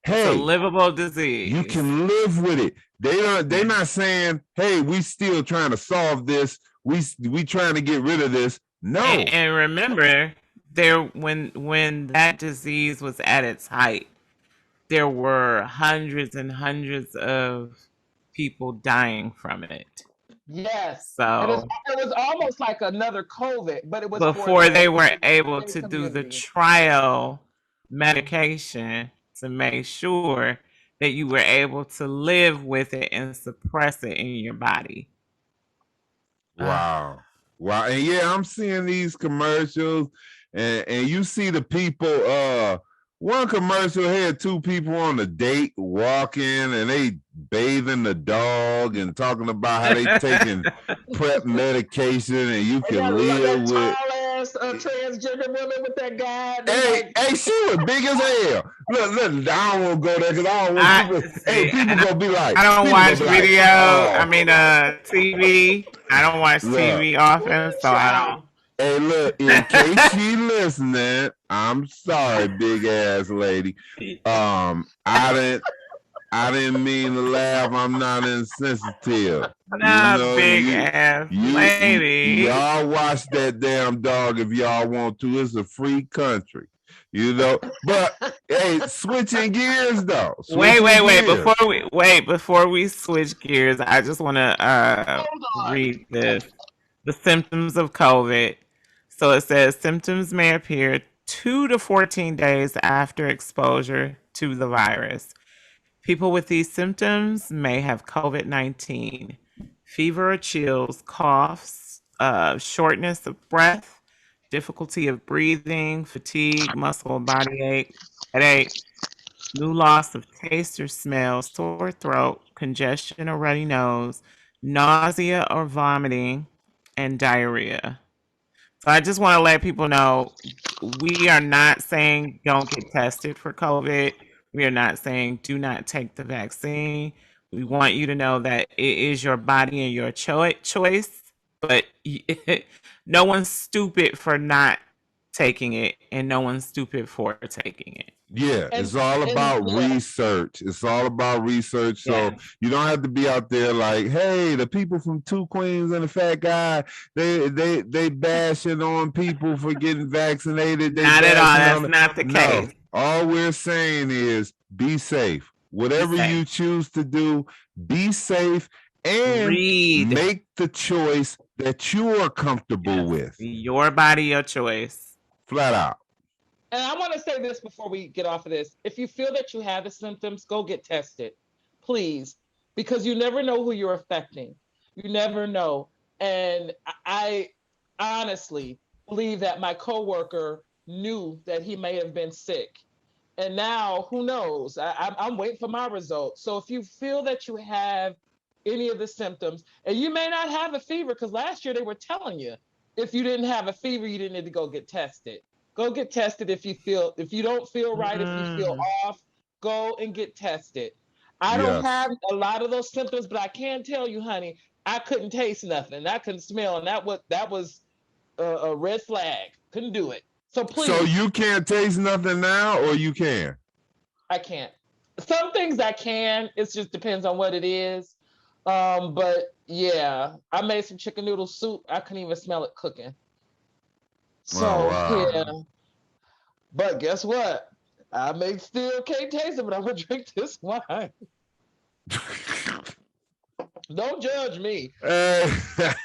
Hey, it's a livable disease. You can live with it. They're not saying, hey, we still trying to solve this. We trying to get rid of this. No. And remember, when that disease was at its height, there were hundreds and hundreds of people dying from it. Yes. So and it was almost like another COVID, but it was before they were able to do the trial medication to make sure that you were able to live with it and suppress it in your body. Wow. Wow. And yeah, I'm seeing these commercials, and you see the people, one commercial had two people on a date walking, and they bathing the dog and talking about how they taking prep medication, and you can live with transgender woman with that guy. Hey, she was big as hell. Look, I don't want to go there because I don't want people. People gonna be like, I don't watch video. Like, I mean, TV. I don't watch TV often, so I don't. Hey, look, in case she listening, I'm sorry, big ass lady. I didn't mean to laugh. I'm not insensitive. Not big ass lady. Y'all watch that damn dog if y'all want to. It's a free country, But hey, switching gears though. Before we switch gears, I just want to read this. The symptoms of COVID. So it says symptoms may appear 2 to 14 days after exposure to the virus. People with these symptoms may have COVID-19, fever or chills, coughs, shortness of breath, difficulty of breathing, fatigue, muscle or body ache, headache, new loss of taste or smell, sore throat, congestion or runny nose, nausea or vomiting, and diarrhea. So I just want to let people know we are not saying don't get tested for COVID. We are not saying do not take the vaccine. We want you to know that it is your body and your choice, but no one's stupid for not taking it, and no one's stupid for taking it. Yeah, it's all about research. It's all about research. So you don't have to be out there like, hey, the people from Two Queens and the Fat Guy, they bashing on people for getting vaccinated. Not at all. That's not the case. All we're saying is be safe. Whatever you choose to do, be safe and make the choice that you are comfortable with. Your body, your choice. Flat out. And I want to say this before we get off of this. If you feel that you have the symptoms, go get tested, please, because you never know who you're affecting. You never know. And I honestly believe that my coworker knew that he may have been sick And now, who knows? I'm waiting for my results. So if you feel that you have any of the symptoms, and you may not have a fever, because last year they were telling you if you didn't have a fever, you didn't need to go get tested. Go get tested if you don't feel right, if you feel off, go and get tested. I don't have a lot of those symptoms, but I can tell you, honey, I couldn't taste nothing. I couldn't smell, and that was a red flag. Couldn't do it. So please. So you can't taste nothing now, or you can? I can't. Some things I can. It just depends on what it is. But yeah, I made some chicken noodle soup. I couldn't even smell it cooking. So yeah. But guess what? I may still can't taste it, but I'm gonna drink this wine. Don't judge me. I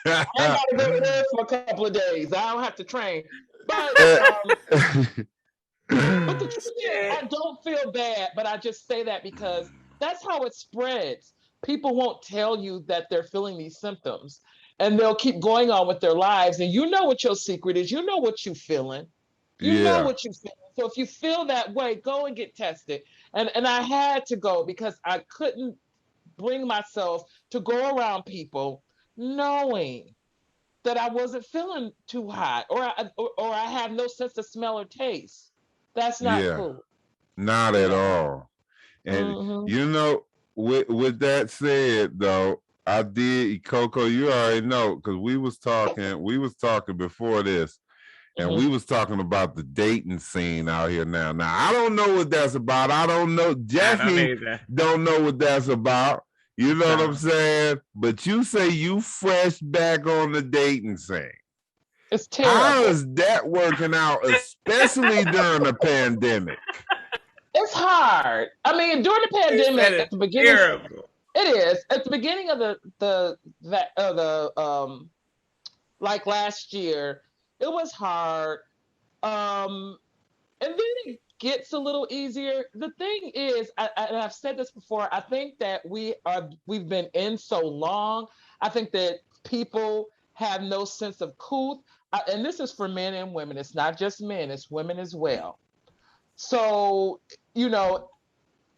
gotta go to there for a couple of days. I don't have to train. But the truth is, I don't feel bad, but I just say that because that's how it spreads. People won't tell you that they're feeling these symptoms, and they'll keep going on with their lives. And you know what your secret is. You know what you're feeling. You know what you're feeling. So if you feel that way, go and get tested. And I had to go because I couldn't bring myself to go around people knowing that I wasn't feeling too hot, or I have no sense of smell or taste. That's not cool. Not at all. And you know, with that said, though, I did, Coko, you already know, because we was talking before this, and we was talking about the dating scene out here now. Now, I don't know what that's about. I don't know. Jackie don't know what that's about. You know what I'm saying? But you say you fresh back on the dating scene. It's terrible. How is that working out, especially during the pandemic? It's hard. I mean, during the pandemic, at the beginning, it is at the beginning of the like last year, it was hard. And then it gets a little easier. The thing is, and I've said this before, I think that we've been in so long. I think that people have no sense of cool. And this is for men and women. It's not just men, it's women as well. So, you know,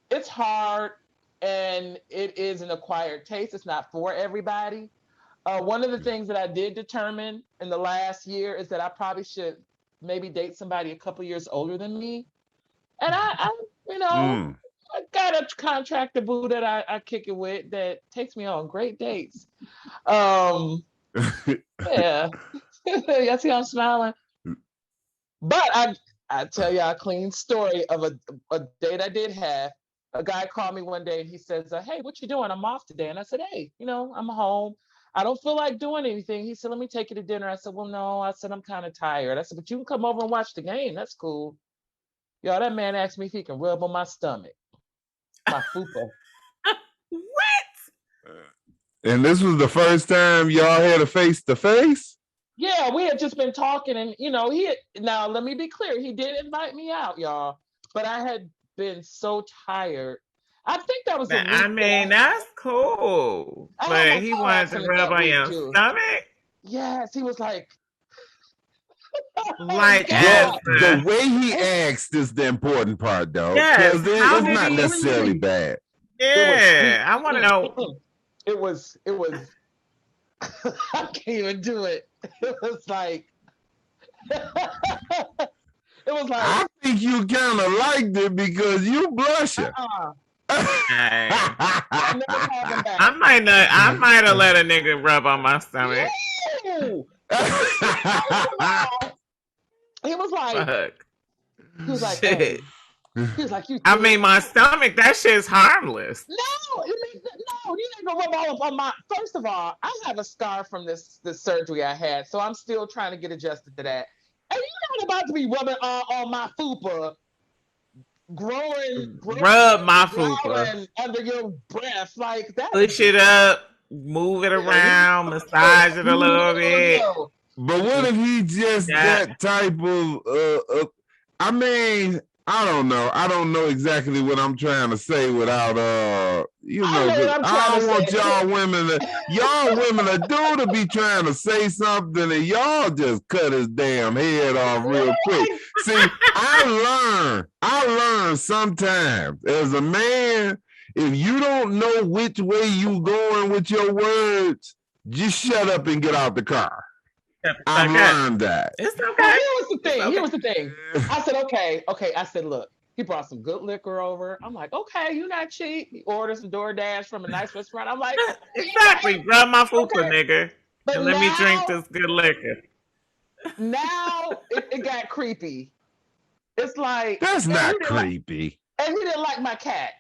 it's hard, and it is an acquired taste. It's not for everybody. One of the things that I did determine in the last year is that I probably should maybe date somebody a couple years older than me. And I got a contractor boo that I kick it with that takes me on great dates. Yeah. Y'all see I'm smiling? But I tell you a clean story of a date I did have. A guy called me one day and he says, hey, what you doing? I'm off today. And I said, hey, I'm home. I don't feel like doing anything. He said, let me take you to dinner. I said, well, no. I said, I'm kind of tired. I said, but you can come over and watch the game. That's cool. Y'all, that man asked me if he can rub on my stomach. My fupa. What? And this was the first time y'all had a face-to-face? Yeah, we had just been talking, and now let me be clear, he did invite me out, y'all, but I had been so tired. I think that was the week. I mean, that's cool. But he wanted to rub on your stomach? Yes, he was like the way he asked is the important part, though. Because it's not necessarily bad. Yeah, I want to know. It was I can't even do it. It was like I think you kind of liked it because you blushing. I might have let a nigga rub on my stomach. He was like, shit. He was like, I mean, my stomach, that shit's harmless. No, you ain't gonna rub all up on my. First of all, I have a scar from this surgery I had, so I'm still trying to get adjusted to that. And you're not about to be rubbing on my fupa, growing rub my fupa under your breath like that. Push it up, move it around, massage it a little bit. But what if he just that type of? I mean, I don't know. I don't know exactly what I'm trying to say without I know what I'm I trying don't want y'all women to do to be trying to say something and y'all just cut his damn head off real quick. See, I learn sometimes as a man, if you don't know which way you going with your words, just shut up and get out the car. I've learned that. It's okay. Well, here was the thing. I said, okay. I said, look, he brought some good liquor over. I'm like, okay, you're not cheap. He ordered some DoorDash from a nice restaurant. I'm like, exactly. Grab my fupa, nigga, but and let me drink this good liquor. Now it got creepy. It's like that's not creepy. And he didn't like my cat.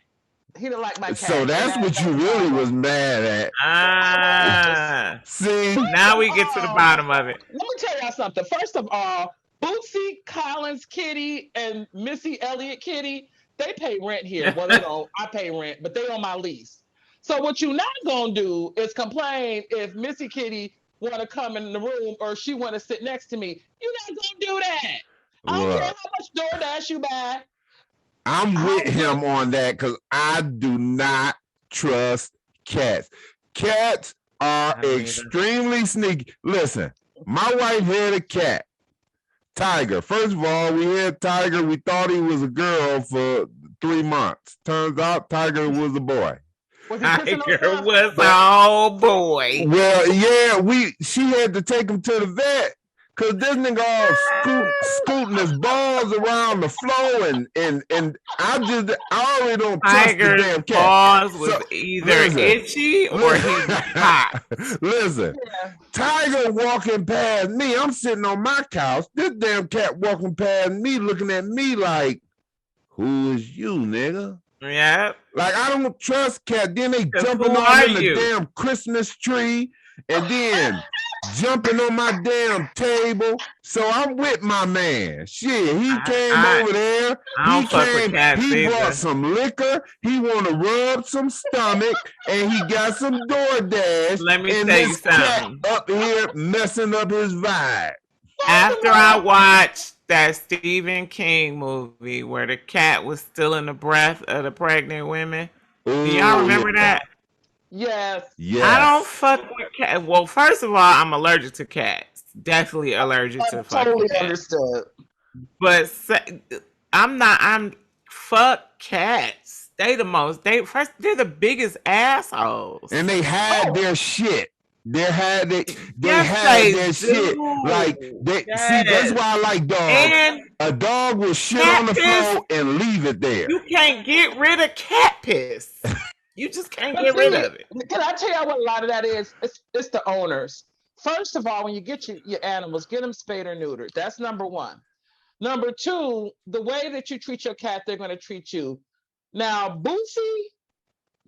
He didn't like my cat. So that's what you really was mad at. See, now we get to the bottom of it. Let me tell y'all something. First of all, Bootsy Collins Kitty and Missy Elliott Kitty, they pay rent here. Well, they don't. I pay rent, but they on my lease. So what you not gonna do is complain if Missy Kitty want to come in the room or she want to sit next to me. You're not gonna do that. I don't care how much DoorDash you buy. I'm with him on that because I do not trust cats. Cats are extremely sneaky. Listen, my wife had a cat, Tiger. First of all, we had Tiger. We thought he was a girl for 3 months. Turns out Tiger was a boy. Tiger was a boy. Well, yeah, she had to take him to the vet. Cause this nigga all scooting his balls around the floor and I already don't trust the damn cat. Balls was either itchy or he's hot. Listen, Tiger walking past me. I'm sitting on my couch. This damn cat walking past me, looking at me like, "Who is you, nigga?" Yeah. Like I don't trust cat. Then they jumping on the damn Christmas tree, and then jumping on my damn table. So I'm with my man. Shit, he came over there. He brought some liquor. He want to rub some stomach, and he got some DoorDash. Let me tell you something. Cat up here messing up his vibe. After I watched that Stephen King movie where the cat was still in the breath of the pregnant women, do y'all remember that? Yes. I don't fuck with cats. Well, first of all, I'm allergic to cats. Definitely allergic to fucking totally cats. Understood. But I'm fuck cats. They're the biggest assholes. And they hide their shit. They had their shit. Like see, that's why I like dogs. And a dog will shit on the floor and leave it there. You can't get rid of cat piss. You just can't get rid of it. Can I tell you what a lot of that is? It's the owners. First of all, when you get your animals, get them spayed or neutered. That's number one. Number two, the way that you treat your cat, they're going to treat you. Now, Bootsy,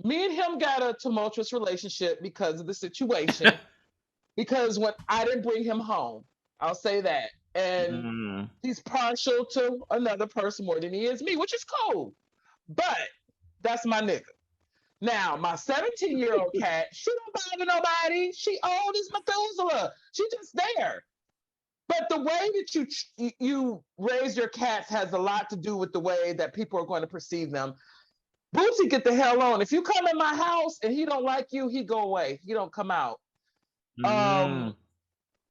me and him got a tumultuous relationship because of the situation. Because when I didn't bring him home, I'll say that. And he's partial to another person more than he is me, which is cool. But that's my nigga. Now, my 17-year-old cat, she don't bother nobody. She old as Methuselah. She just there. But the way that you raise your cats has a lot to do with the way that people are going to perceive them. Bootsy, get the hell on. If you come in my house and he don't like you, he go away. He don't come out. And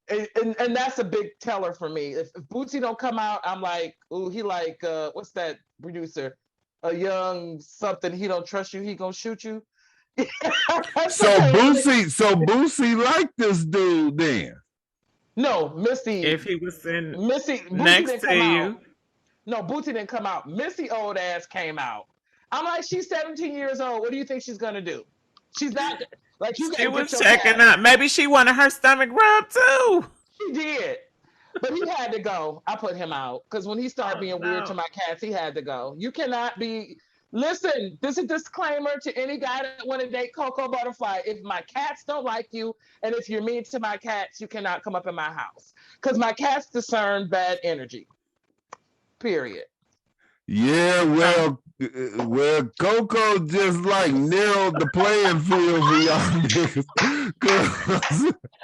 that's a big teller for me. If Bootsy don't come out, I'm like, ooh, he like, what's that producer? A young something, he don't trust you, he gonna shoot you. So Bootsy liked this dude then. No, Missy. If he was in Missy next to you. No, Bootsy didn't come out. Missy old ass came out. I'm like, she's 17 years old. What do you think she's gonna do? She's not like you. She was checking out. Maybe she wanted her stomach rubbed too. She did. But he had to go. I put him out because when he started being weird to my cats, he had to go. You cannot be. Listen, this is a disclaimer to any guy that want to date Coko Buttafli. If my cats don't like you, and if you're mean to my cats, you cannot come up in my house because my cats discern bad energy. Period. Yeah, well, Coco just like narrowed the playing field for y'all niggas. Look,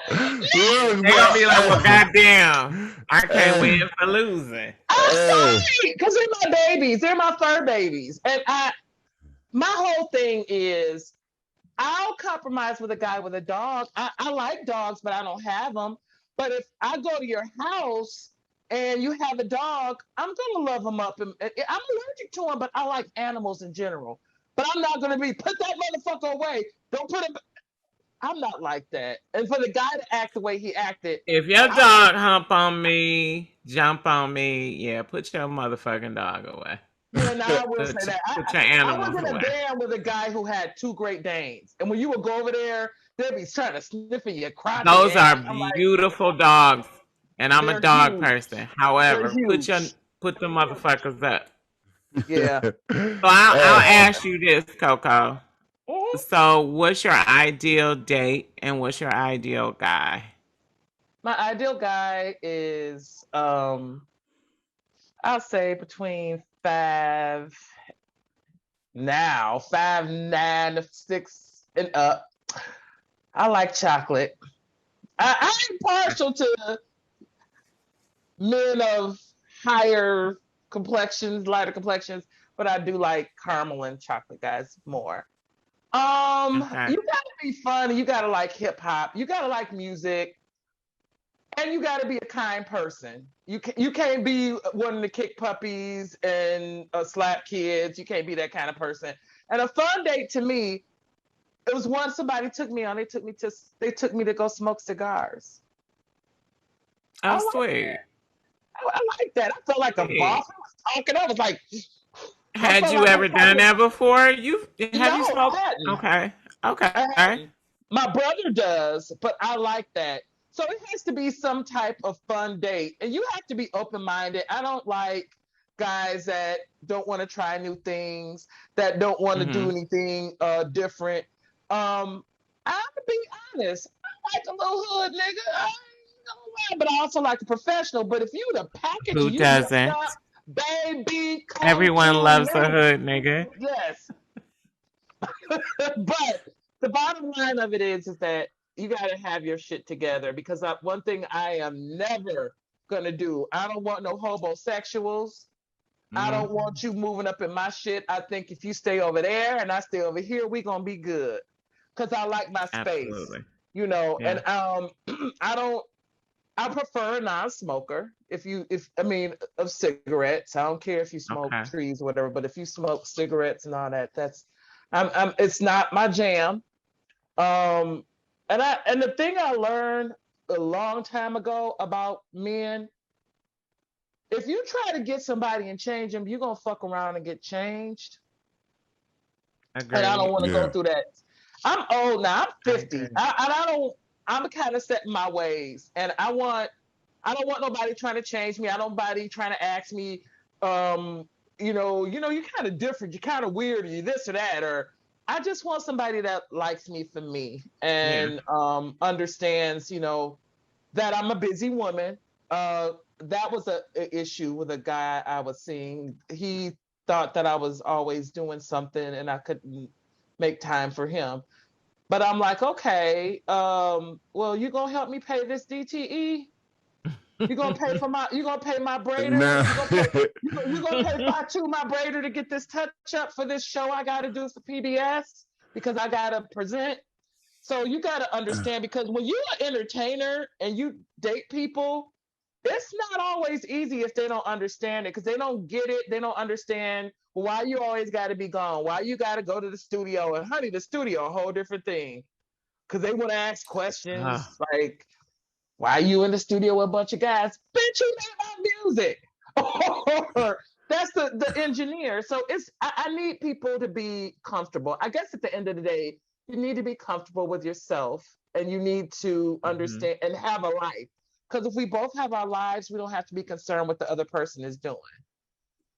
They're gonna be like, well, goddamn, I can't win for losing. I'm sorry, because they're my babies. They're my fur babies. And my whole thing is I'll compromise with a guy with a dog. I like dogs, but I don't have them. But if I go to your house and you have a dog, I'm gonna love him up. And I'm allergic to him, but I like animals in general. But I'm not gonna be put that motherfucker away. Don't put him. I'm not like that. And for the guy to act the way he acted, if your dog hump on me, jump on me, yeah, put your motherfucking dog away. Yeah, no, I will say that. Put your animals I wasn't away. a damn with a guy who had 2 Great Danes. And when you would go over there, they'd be trying to sniff at your crotch. Those are beautiful dogs. And I'm a dog person. However, put the motherfuckers up. Yeah. So I'll ask you this, Coco. Mm-hmm. So what's your ideal date and what's your ideal guy? My ideal guy is I'll say between 5'9", 6 and up. I like chocolate. I'm partial to men of higher complexions, lighter complexions, but I do like caramel and chocolate guys more. Okay. You gotta be funny. You gotta like hip hop. You gotta like music. And you got to be a kind person. You can't be wanting to kick puppies and slap kids. You can't be that kind of person. And a fun date to me, it was one somebody took me on. They took me to go smoke cigars. Oh, sweet. I like that. I felt like a boss. I was talking. I was like, had you ever done that before? Have you smoked? Okay. My brother does, but I like that. So it has to be some type of fun date. And you have to be open-minded. I don't like guys that don't want to try new things, that don't want to do anything different. I'll be honest. I like a little hood nigga. But I also like a professional. But if you the package, who doesn't? Up, baby, everyone loves a hood nigga. Yes. But the bottom line of it is that you got to have your shit together, because one thing I am never going to do, I don't want no homosexuals. I don't want you moving up in my shit. I think if you stay over there and I stay over here, we going to be good. Because I like my space. Absolutely. You know, and I prefer a non-smoker. Of cigarettes. I don't care if you smoke trees or whatever, but if you smoke cigarettes and all that, it's not my jam. And the thing I learned a long time ago about men, if you try to get somebody and change them, you're gonna fuck around and get changed. Agreed. And I don't want to go through that. I'm old now. I'm 50. I'm kind of set in my ways, and I don't want nobody trying to change me. I don't want nobody trying to ask me, you're kind of different. You're kind of weird. Or you this or that, or I just want somebody that likes me for me and understands, that I'm a busy woman. That was an issue with a guy I was seeing. He thought that I was always doing something and I couldn't make time for him. But I'm like, okay, well, you gonna help me pay this DTE? You gonna pay my braider? You gonna pay Fatt my braider to get this touch up for this show I gotta do for PBS because I gotta present. So you gotta understand, because when you're an entertainer and you date people, it's not always easy if they don't understand it, because they don't get it. They don't understand why you always got to be gone, why you got to go to the studio. And honey, the studio, a whole different thing, because they want to ask questions like, why are you in the studio with a bunch of guys? Bitch, you made my music. That's the engineer. So I need people to be comfortable. I guess at the end of the day, you need to be comfortable with yourself, and you need to understand and have a life. Because if we both have our lives, we don't have to be concerned what the other person is doing.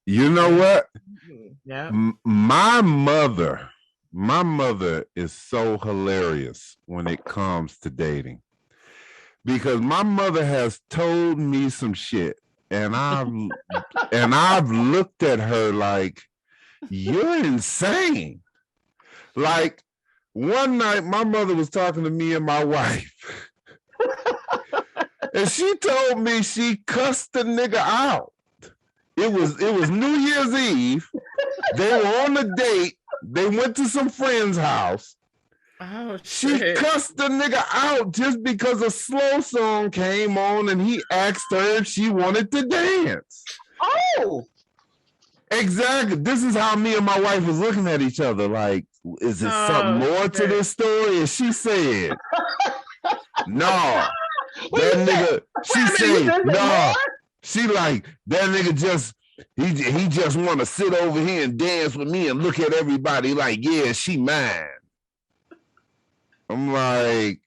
You know what? Yeah. My mother is so hilarious when it comes to dating, because my mother has told me some shit and I've looked at her like, you're insane. Like, one night my mother was talking to me and my wife, and she told me she cussed the nigga out. It was New Year's Eve. They were on a date. They went to some friend's house. Oh, she cussed the nigga out just because a slow song came on and he asked her if she wanted to dance. Oh, exactly. This is how me and my wife was looking at each other. Like, is there something more to this story? And she said, no. That nigga, she said, no. She like, that nigga just, he just want to sit over here and dance with me and look at everybody like, yeah, she mine. I'm like,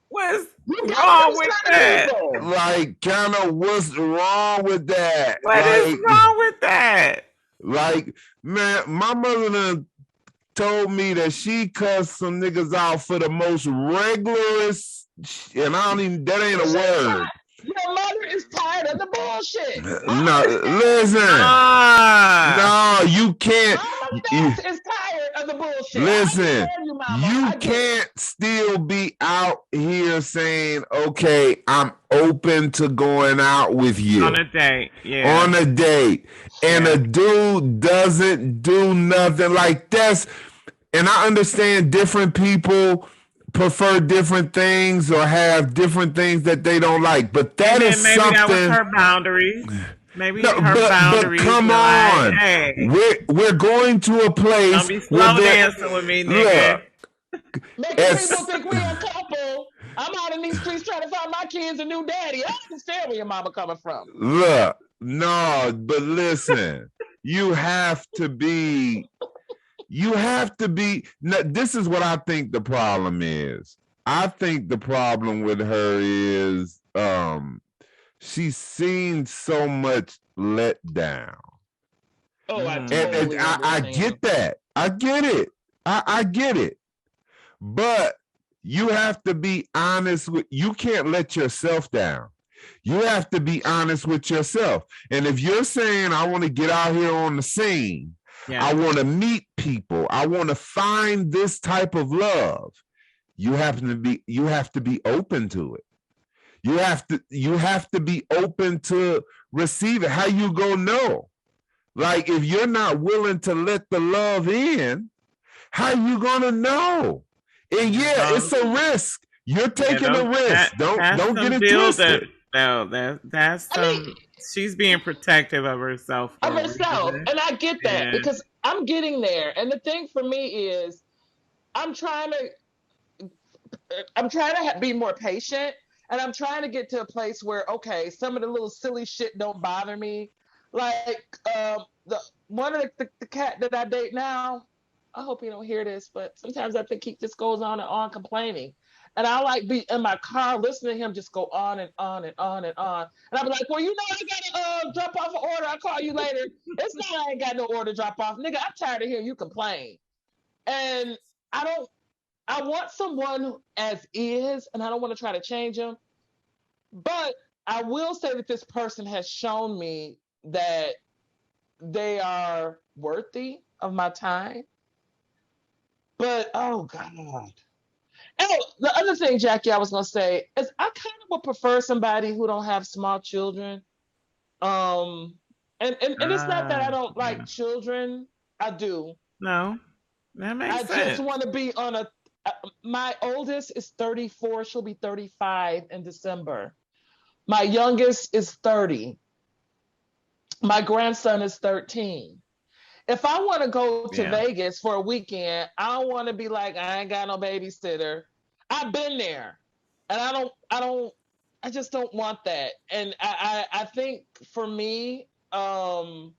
what's wrong with that? Like, kind of, what's wrong with that? What is wrong with that? Like, man, my mother done told me that she cussed some niggas out for the most regularest, and I don't even, that ain't a word. Your mother is tired of the bullshit. No, listen. No, you can't. Mama is tired of the bullshit. Listen, you can't still be out here saying, okay, I'm open to going out with you. On a date, yeah. On a date. And a dude doesn't do nothing like this. And I understand different people prefer different things or have different things that they don't like, but that is maybe something. That was her boundaries. Maybe her boundaries. But come on, like, hey, we're going to a place. Don't be slow dancing with me, nigga. Making people think we're a couple. I'm out in these streets trying to find my kids a new daddy. I understand where your mama coming from. Look, no, but listen, you have to be. This is what I think the problem is. I think the problem with her is she's seen so much letdown. Oh, I get that. I get it. I get it. But you have to be honest with, you can't let yourself down. You have to be honest with yourself. And if you're saying, I want to get out here on the scene, I want to meet people, I want to find this type of love, you have to be open to it. You have to be open to receive it. How you gonna know? Like, if you're not willing to let the love in, how you gonna know? And it's a risk. You're taking a risk. Don't get it twisted. No, that's she's being protective of herself. And I get that because I'm getting there. And the thing for me is, I'm trying to be more patient, and I'm trying to get to a place where, okay, some of the little silly shit don't bother me. Like the one of the cat that I date now, I hope he don't hear this, but sometimes I think he just goes on and on complaining. And I like be in my car listening to him just go on and on and on and on. And I'm like, well, you know, I gotta drop off an order. I'll call you later. It's not I ain't got no order to drop off. Nigga, I'm tired of hearing you complain. And I want someone as is, and I don't want to try to change them. But I will say that this person has shown me that they are worthy of my time. But, oh, God. Oh, the other thing, Jackie, I was going to say is I kind of would prefer somebody who don't have small children. And it's not that I don't like children. I do. No, that makes sense. I just want to be on my oldest is 34. She'll be 35 in December. My youngest is 30. My grandson is 13. If I want to go to Vegas for a weekend, I don't want to be like, I ain't got no babysitter. I've been there. And I just don't want that. And I think for me, I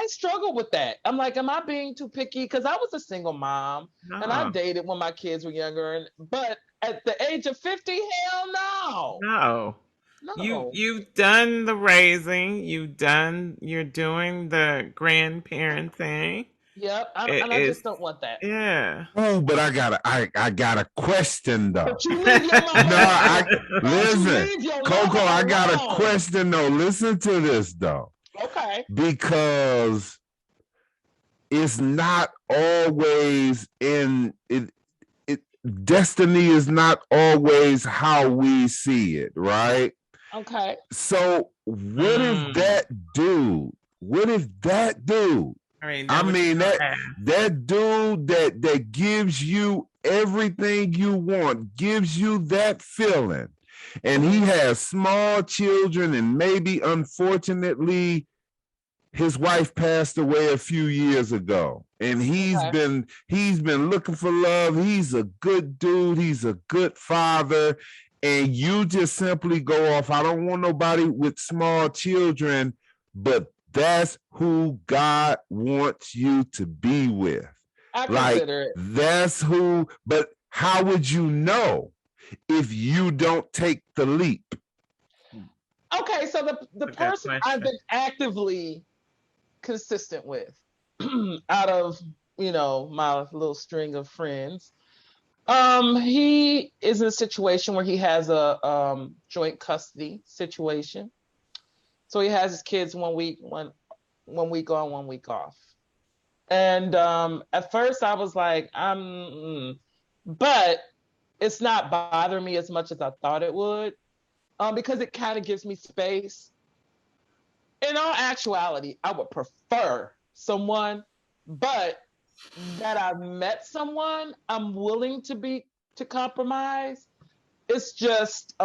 struggle with that. I'm like, am I being too picky? Because I was a single mom and I dated when my kids were younger. But at the age of 50, hell no. No. You've done the raising, you're doing the grandparent thing. Yep. And I just don't want that. Yeah. Oh, but I got a question though. But you leave your mama No, listen, Coko, I got a alone. question though. Listen to this though. Okay. Because it's not always in it. Destiny is not always how we see it, right? Okay. So what if that dude? What if that dude? I mean that dude that gives you everything you want, gives you that feeling, and he has small children, and maybe unfortunately his wife passed away a few years ago, and he's been looking for love. He's a good dude, he's a good father, and you just simply go off, I don't want nobody with small children, but that's who God wants you to be with. I consider it. That's who, but how would you know if you don't take the leap? Okay, so the person I've been actively consistent with out of my little string of friends, he is in a situation where he has a joint custody situation, so he has his kids 1 week on 1 week off, and at first I was like but it's not bothering me as much as I thought it would, because it kind of gives me space. In all actuality, I would prefer someone, but that I've met someone, I'm willing to compromise. It's just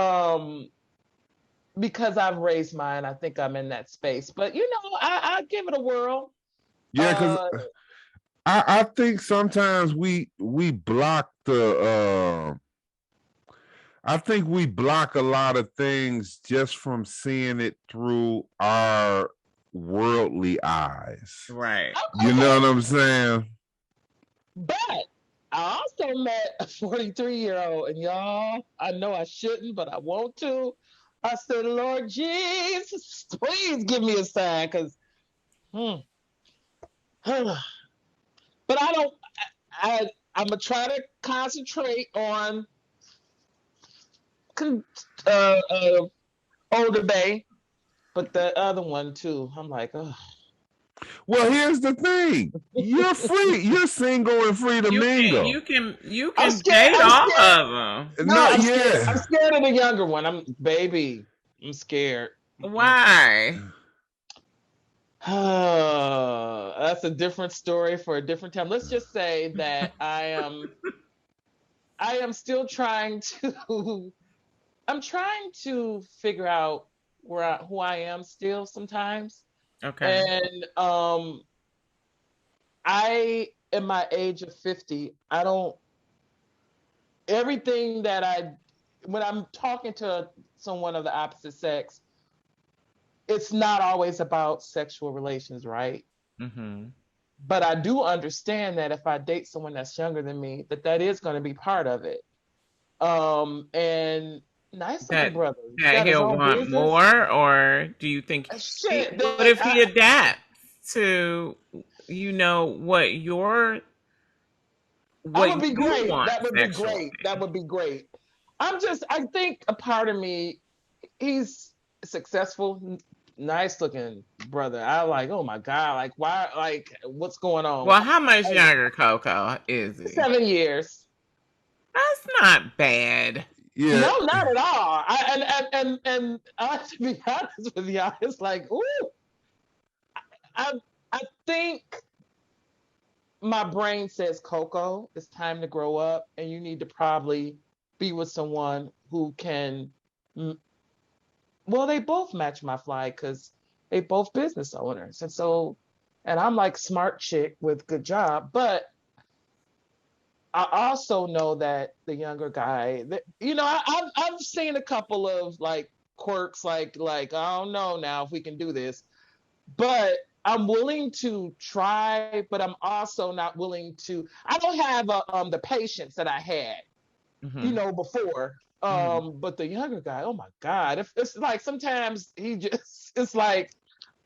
because I've raised mine, I think I'm in that space. But I give it a whirl. Yeah, because I think sometimes we block the I think we block a lot of things just from seeing it through our worldly eyes. Right. You know what I'm saying? But I also met a 43-year-old, and y'all, I know I shouldn't, but I want to. I said, Lord Jesus, please give me a sign, because but I'm gonna try to concentrate on older bay, but the other one too. I'm like, oh. Well, here's the thing: you're free. You're single and free to mingle. You can date all of them. I'm scared of the younger one. I'm scared. Why? That's a different story for a different time. Let's just say that I am still trying to. I'm trying to figure out who I am still sometimes. Okay. And I, in my age of 50, I don't. Everything that when I'm talking to someone of the opposite sex, it's not always about sexual relations, right? Mm-hmm. But I do understand that if I date someone that's younger than me, that is going to be part of it. And nice looking brother. That he'll want more, or do you think? What if he adapts to, what your that would be great. That would be great. That would be great. I think a part of me, he's successful, nice looking brother. I like, oh my God, like why, like what's going on? Well, how much younger Coko is he? 7 years. That's not bad. Yeah. No, not at all. And to be honest with you, it's like, ooh, I think my brain says, Coko, it's time to grow up, and you need to probably be with someone who can. Well, they both match my fly because they both business owners, and I'm like smart chick with good job, but I also know that the younger guy, I've seen a couple of like quirks, like I don't know now if we can do this, but I'm willing to try, but I'm also not willing to. I don't have the patience that I had, before. But the younger guy, oh my God, if it's like sometimes it's like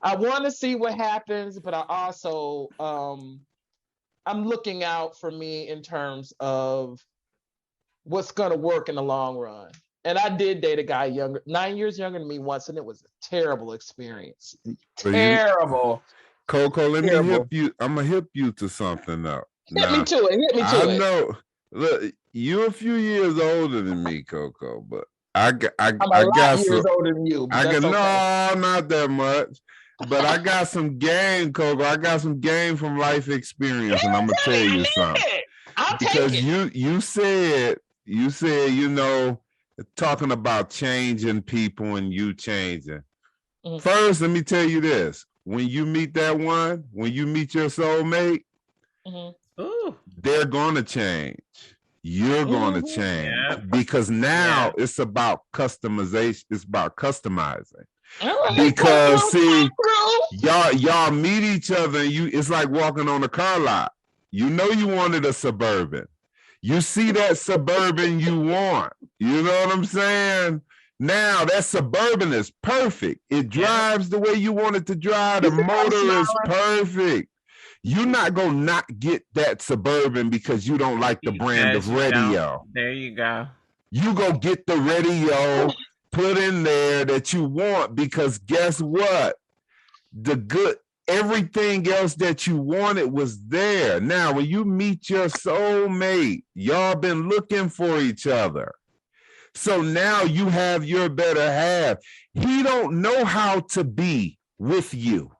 I want to see what happens, but I also I'm looking out for me in terms of what's gonna work in the long run. And I did date a guy 9 years younger than me once, and it was a terrible experience. Terrible. Coko, let me hip Terrible. you. I'm gonna hip you to something now. Hit me to it. I know. Look, you're a few years older than me, Coko, but I'm a lot years older than you. But no, not that much. But I got some game, Coko. I got some game from life experience, and I'm gonna tell you something. Because you said, you know, talking about changing people and you changing. Mm-hmm. First, let me tell you this. When you meet that one, when you meet your soulmate, mm-hmm. They're going to change. You're going to change. Because now it's about customization. It's about customizing. Because see, y'all meet each other and it's like walking on a car lot. You know you wanted a Suburban. You see that Suburban you want. You know what I'm saying? Now that Suburban is perfect. It drives the way you want it to drive. The motor is perfect. You're not gonna not get that Suburban because you don't like the brand of radio. There you go. You go get the radio put in there that you want, because guess what? Everything else that you wanted was there. Now, when you meet your soulmate, y'all been looking for each other. So now you have your better half. He don't know how to be with you.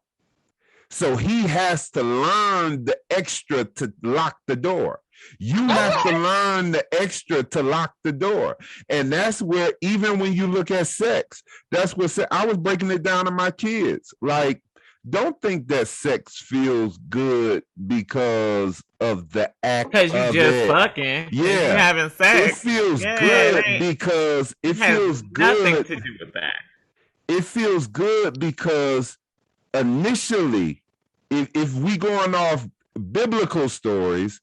So he has to learn the extra to lock the door. You have to learn the extra to lock the door. And that's where, even when you look at sex, that's what I was breaking it down to my kids. Like, don't think that sex feels good because of the act. Because you just fucking. Yeah. You're having sex. It feels good because it feels good. Nothing to do with that. It feels good because initially, if we going off biblical stories,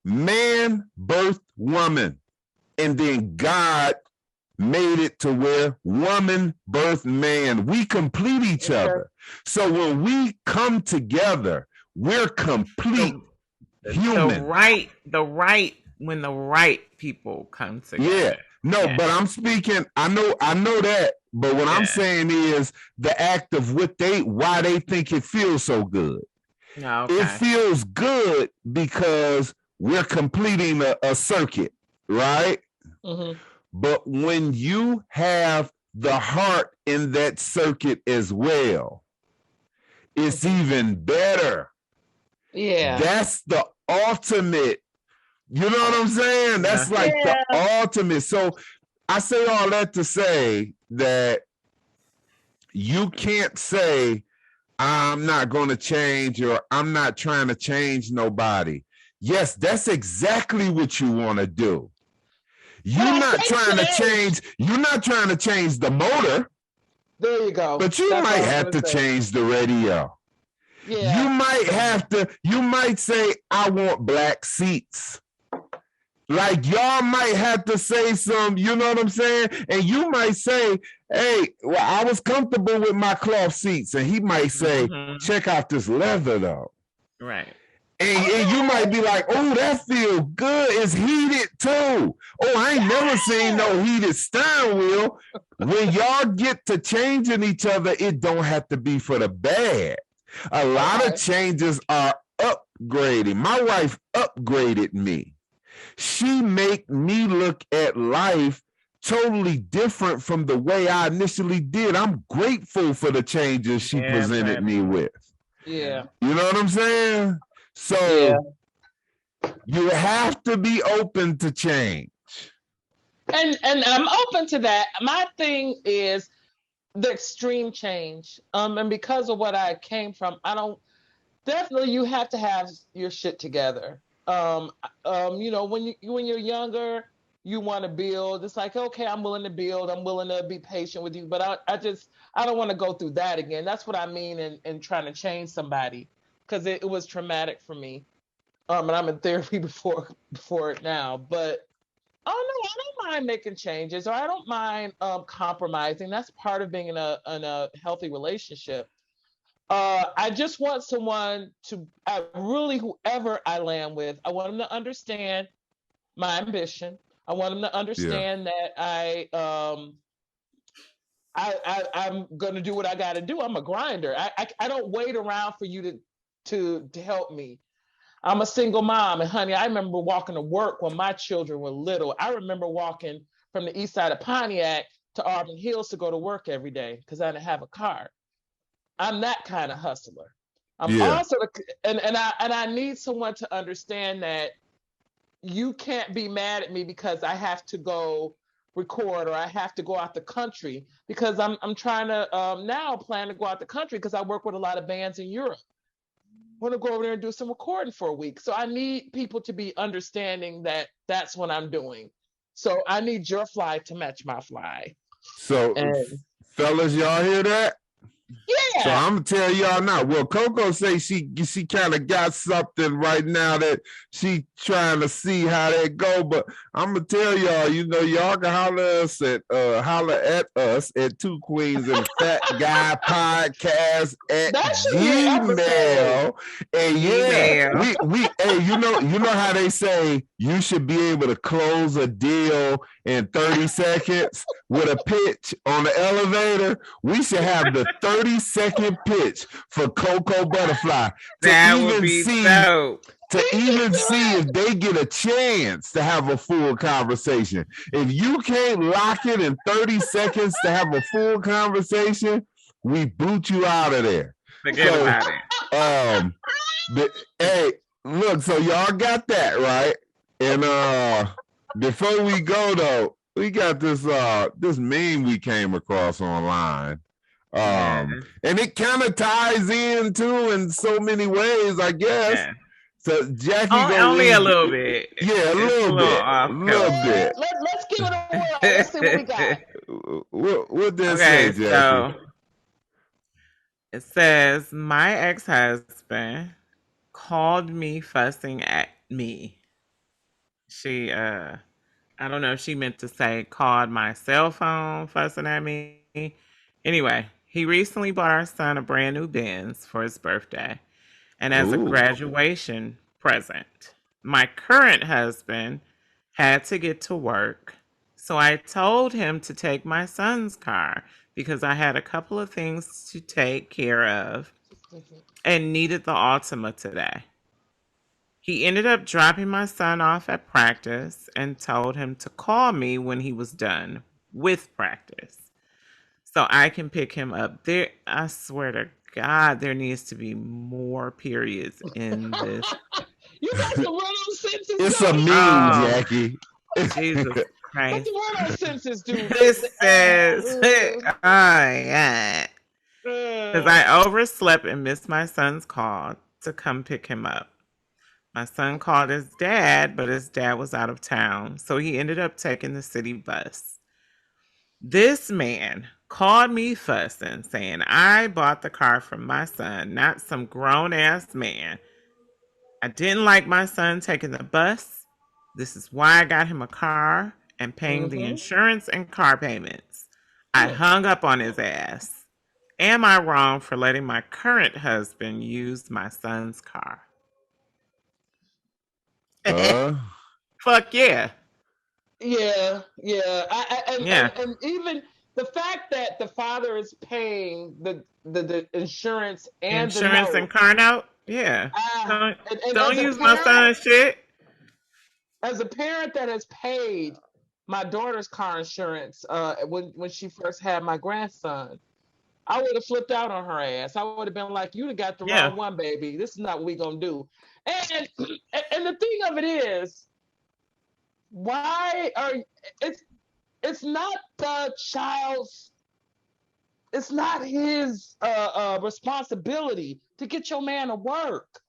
man birthed woman, and then God made it to where woman birthed man. We complete each other. So when we come together, we're complete human. When the right people come together. But I'm speaking, I know that, but what I'm saying is the act of why they think it feels so good. It feels good because we're completing a circuit, right? Mm-hmm. But when you have the heart in that circuit as well, it's even better. Yeah. That's the ultimate. You know what I'm saying? That's like the ultimate. So I say all that to say that you can't say, I'm not going to change, or I'm not trying to change nobody. Yes, that's exactly what you want to do. You're not trying to change. You're not trying to change the motor. There you go. But you might have to change the radio. Yeah. You might have to. You might say, I want black seats. Like, y'all might have to say some, you know what I'm saying? And you might say, hey, well, I was comfortable with my cloth seats. And he might say, check out this leather though. Right. And you might be like, oh, that feels good. It's heated too. Oh, I ain't never seen no heated steering wheel. When y'all get to changing each other, it don't have to be for the bad. A lot of changes are upgrading. My wife upgraded me. She make me look at life totally different from the way I initially did. I'm grateful for the changes she presented me with. Yeah. You know what I'm saying? So you have to be open to change. And I'm open to that. My thing is the extreme change. And because of what I came from, definitely you have to have your shit together. You know, when you're younger, you want to build. It's like, okay, I'm willing to build. I'm willing to be patient with you, but I don't want to go through that again. That's what I mean in trying to change somebody, because it was traumatic for me. And I'm in therapy before it now, but I don't mind making changes, or I don't mind compromising. That's part of being in a healthy relationship. I just want someone to, whoever I land with, I want them to understand my ambition. I want them to understand that I'm going to do what I got to do. I'm a grinder. I don't wait around for you to help me. I'm a single mom, and honey, I remember walking to work when my children were little. I remember walking from the east side of Pontiac to Auburn Hills to go to work every day because I didn't have a car. I'm that kind of hustler. I'm also, and I need someone to understand that you can't be mad at me because I have to go record or I have to go out the country, because I'm trying to now plan to go out the country because I work with a lot of bands in Europe. I want to go over there and do some recording for a week. So I need people to be understanding that that's what I'm doing. So I need your fly to match my fly. So, fellas, y'all hear that? Yeah. So I'm gonna tell y'all now. Well, Coko say she kind of got something right now that she trying to see how that go. But I'm gonna tell y'all, y'all can holler at us at Two Queens and Fat Guy Podcast at Gmail. And we hey, you know how they say you should be able to close a deal in 30 seconds with a pitch on the elevator. We should have the 30-second pitch for Coko Buttafli to even see if they get a chance to have a full conversation. If you can't lock it in 30 seconds to have a full conversation, we boot you out of there. Forget about it. Hey, look, so y'all got that, right? And before we go though, we got this meme we came across online. And it kind of ties in too in so many ways, I guess. Yeah. So Jackie, only a little bit. Yeah, a little bit. Let's give it a whirl. Let's see what we got. What does say, Jackie? So it says, my ex-husband called me fussing at me. She I don't know if she meant to say called my cell phone fussing at me. Anyway, he recently bought our son a brand new Benz for his birthday and as a graduation present. My current husband had to get to work, so I told him to take my son's car because I had a couple of things to take care of and needed the Altima today. He ended up dropping my son off at practice and told him to call me when he was done with practice so I can pick him up. There, I swear to God, there needs to be more periods in this. You got to run those sentences. It's a meme, Jackie. Jesus Christ. What those sentences do? This says, oh, yeah. Because I overslept and missed my son's call to come pick him up. My son called his dad, but his dad was out of town, so he ended up taking the city bus. This man called me fussing, saying I bought the car from my son, not some grown-ass man. I didn't like my son taking the bus. This is why I got him a car and paying the insurance and car payments. I hung up on his ass. Am I wrong for letting my current husband use my son's car? Fuck yeah. Yeah. And even the fact that the father is paying the insurance and car note. Yeah. Don't use my son's shit. As a parent that has paid my daughter's car insurance when she first had my grandson, I would have flipped out on her ass. I would have been like, "You got the wrong one, baby. This is not what we gonna do." And the thing of it is, why are it's not the child's, it's not his responsibility to get your man to work.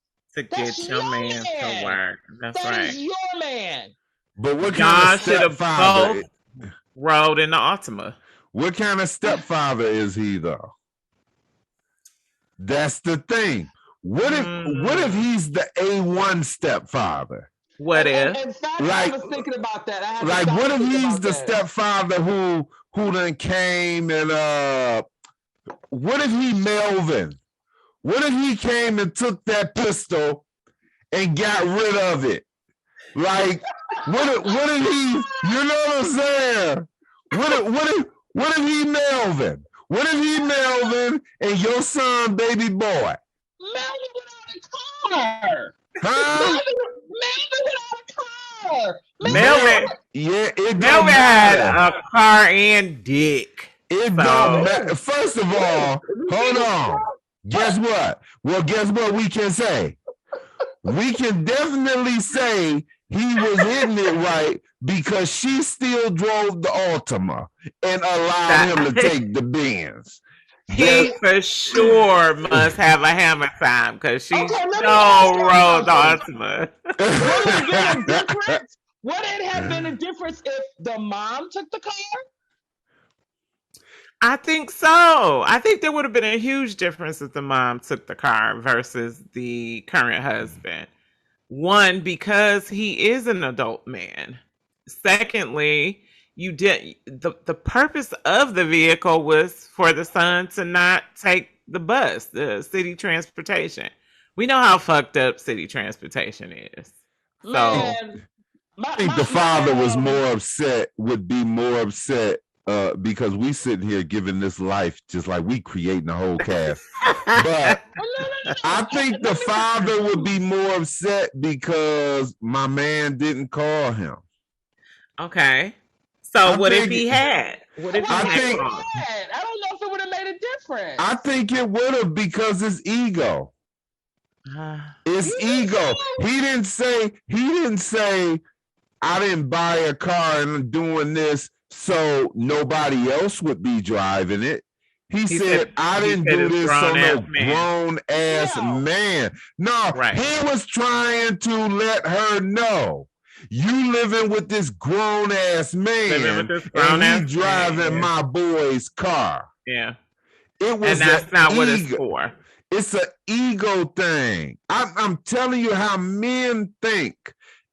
That's your man to work. That's right. That is your man. But what kind of stepfather rode in the Altima? What kind of stepfather is he though? That's the thing. What if he's the A1 stepfather? What if? In fact, I was thinking about that. What if he's the stepfather who done came and what if he Melvin? What if he came and took that pistol and got rid of it? Like, what if he, you know what I'm saying? What if he Melvin? What if he Melvin and your son baby boy? Melvin without a car. Huh? Melvin without a car. Melvin. Yeah, it Melvin had a car and dick. It don't matter. First of all, hold on. Guess what? Well, guess what we can say? We can definitely say he was hitting it right because she still drove the Altima and allowed him to take the Benz. He for sure must have a hammer time because she rode the Altima. Would it have been a difference if the mom took the car? I think so. I think there would have been a huge difference if the mom took the car versus the current husband. One, because he is an adult man. Secondly, the purpose of the vehicle was for the son to not take the bus, the city transportation. We know how fucked up city transportation is. Man, I think the father was would be more upset because we sitting here giving this life just like we creating the whole cast. But I think the father would be more upset because my man didn't call him. Okay. So what if he had? What if he had? I don't know if it would have made a difference. I think it would have because it's ego. It's ego. He didn't say I didn't buy a car and I'm doing this so nobody else would be driving it. He said I didn't do this so no grown ass man. No, he was trying to let her know you living with this grown ass man and he driving my boy's car. Yeah. It was and that's not what it's for. It's an ego thing. I'm telling you how men think.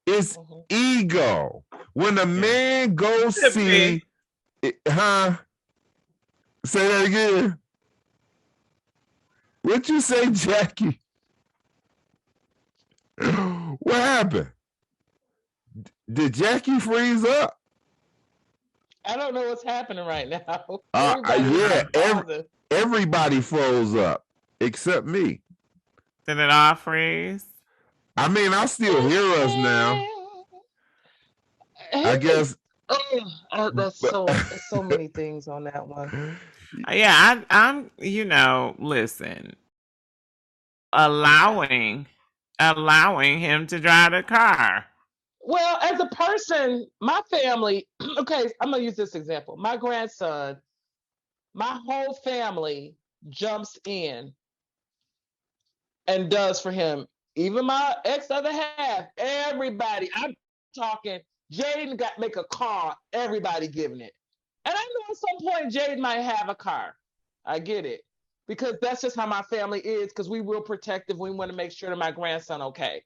It's ego. When a man goes see, Say that again. What'd you say, Jackie? What happened? Did Jackie freeze up? I don't know what's happening right now. Everybody froze up except me. Did it all freeze? I mean, I still hear us now. I guess. That's so many things on that one. Yeah, I'm. Listen. Allowing him to drive the car. Well, as a person, my family. Okay, I'm gonna use this example. My grandson, my whole family jumps in and does for him. Even my other half, everybody. I'm talking. Jaden make a car, everybody giving it. And I know at some point Jaden might have a car. I get it. Because that's just how my family is, because we real protective. We want to make sure that my grandson okay.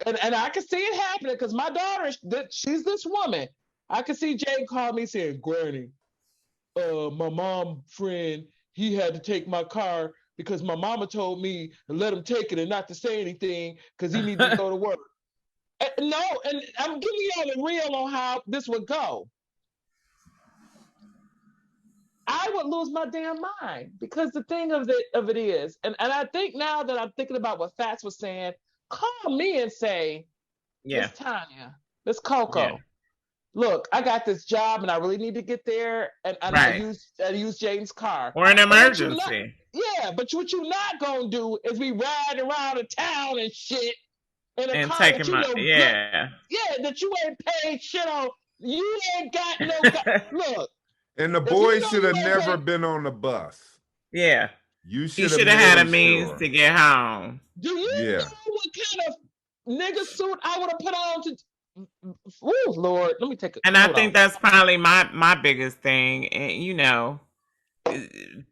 And I can see it happening because my daughter, she's this woman. I can see Jaden call me saying, Granny, my mom friend, he had to take my car because my mama told me to let him take it and not to say anything because he needed to go to work. No, and I'm giving y'all the real on how this would go. I would lose my damn mind because the thing of it is, and I think now that I'm thinking about what Fatt was saying, call me and say, Miss Tanya, Miss Coko, look, I got this job and I really need to get there, and I use Jaden's car. Or an emergency. But what you're not gonna do is be riding around the town and shit. And taking my that you ain't paid shit on. You ain't got no look. And the boy should have never been on the bus. Yeah, you should have had a means to get home. Do you know what kind of nigga suit I would have put on to? Oh Lord, let me take a. And I think that's probably my biggest thing. And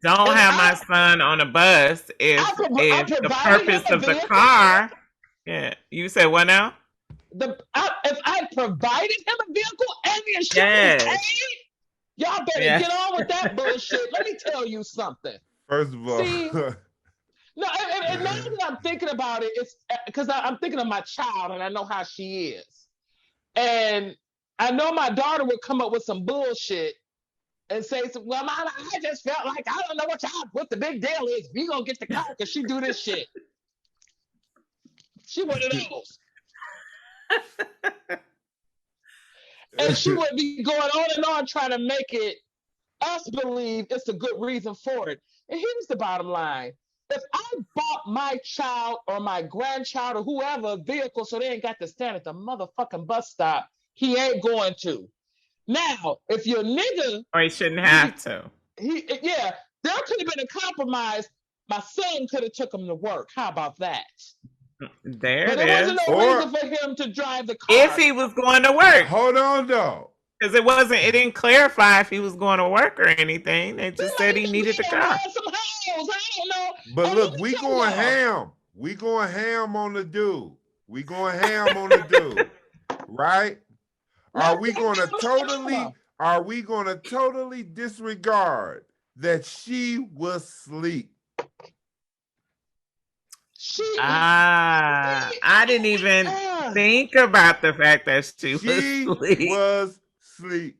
don't have my son on a bus if the purpose of the car. Yeah, you said what now? If I provided him a vehicle and the insurance paid, y'all better get on with that bullshit. Let me tell you something. First of all, See, no, and now that I'm thinking about it, it's because I'm thinking of my child and I know how she is. And I know my daughter would come up with some bullshit and say, well, Mama, I just felt like I don't know what the big deal is. We gonna get the car because she do this shit. She one of those. And she would be going on and on trying to make us believe it's a good reason for it. And here's the bottom line. If I bought my child or my grandchild or whoever a vehicle so they ain't got to stand at the motherfucking bus stop, he ain't going to. Now, if your nigga... Or he shouldn't have to. Yeah, there could have been a compromise. My son could have took him to work. How about that? There but it there is. wasn't no reason for him to drive the car. If he was going to work. Hold on, though. Because it didn't clarify if he was going to work or anything. They just said he needed the car. Some hoes, I don't know. But look, we going ham. We going ham on the dude. We going ham on the dude. Right? Are we going to totally disregard that she was asleep? I didn't even think about the fact that she was asleep.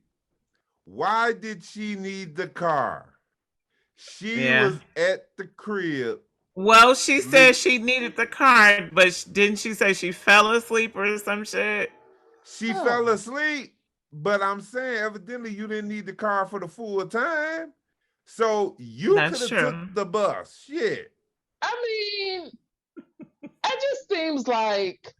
Why did she need the car? She was at the crib. Well, she said she needed the car, but didn't she say she fell asleep or some shit? She fell asleep, but I'm saying evidently you didn't need the car for the full time. So you could have took the bus. Shit. I mean, it just seems like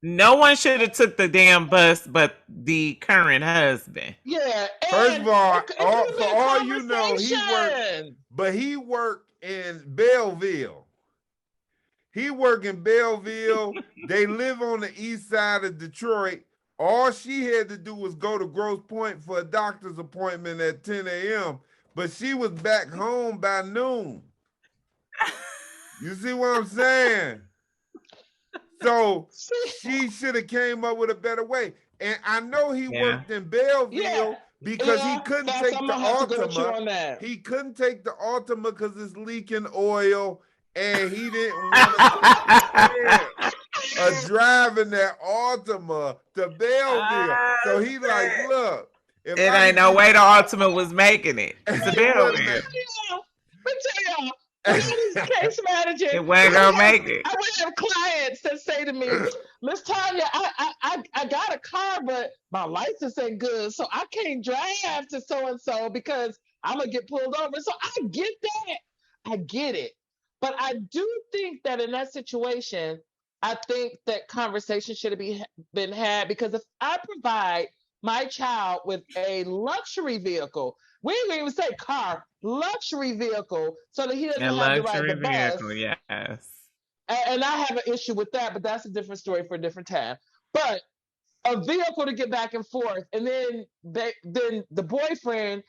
no one should have took the damn bus but the current husband. Yeah. First of all, for all you know, he worked in Belleville. He worked in Belleville. They live on the east side of Detroit. All she had to do was go to Grosse Pointe for a doctor's appointment at 10 a.m., but she was back home by noon. You see what I'm saying? So she should have came up with a better way. And I know he worked in Belleville because he couldn't take the Altima. He couldn't take the Altima because it's leaking oil, and he didn't want to driving that Altima to Belleville. So he like, look. It ain't no way the Altima was making it. It's a Belleville. Let me tell y'all. Case manager, it wasn't gonna make it. I would have clients that say to me, Miss Tanya, I got a car, but my license ain't good, so I can't drive to so and so because I'm gonna get pulled over. So I get that, I get it, but I do think that in that situation, I think that conversation should have been had, because if I provide my child with a luxury vehicle, we didn't even say car, luxury vehicle, so that he doesn't have to ride the bus. Yes. And I have an issue with that, but that's a different story for a different time. But a vehicle to get back and forth, and then the boyfriend,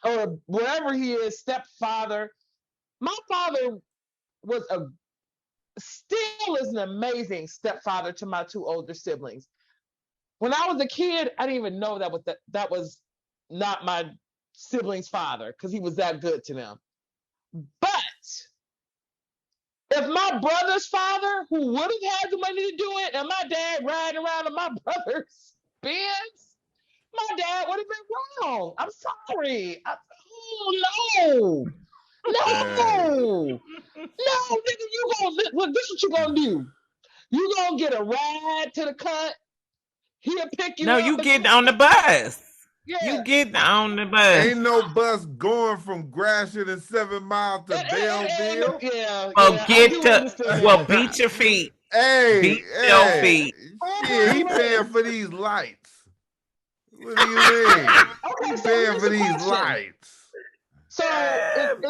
or whatever he is, stepfather. My father still is an amazing stepfather to my two older siblings. When I was a kid, I didn't even know that was not my sibling's father, because he was that good to them. But if my brother's father, who would have had the money to do it, and my dad riding around in my brother's Benz, my dad would have been wrong. I'm sorry. No, nigga, this is what you gonna do. You gonna get a ride to the cut. He'll pick you up. No, you get on the bus. Yeah. You get on the bus. Ain't no bus going from Gratiot and 7 Mile to Belleville. Beat your feet. Beat your feet. Yeah, he paying for these lights. What do you mean? He paying for these lights. So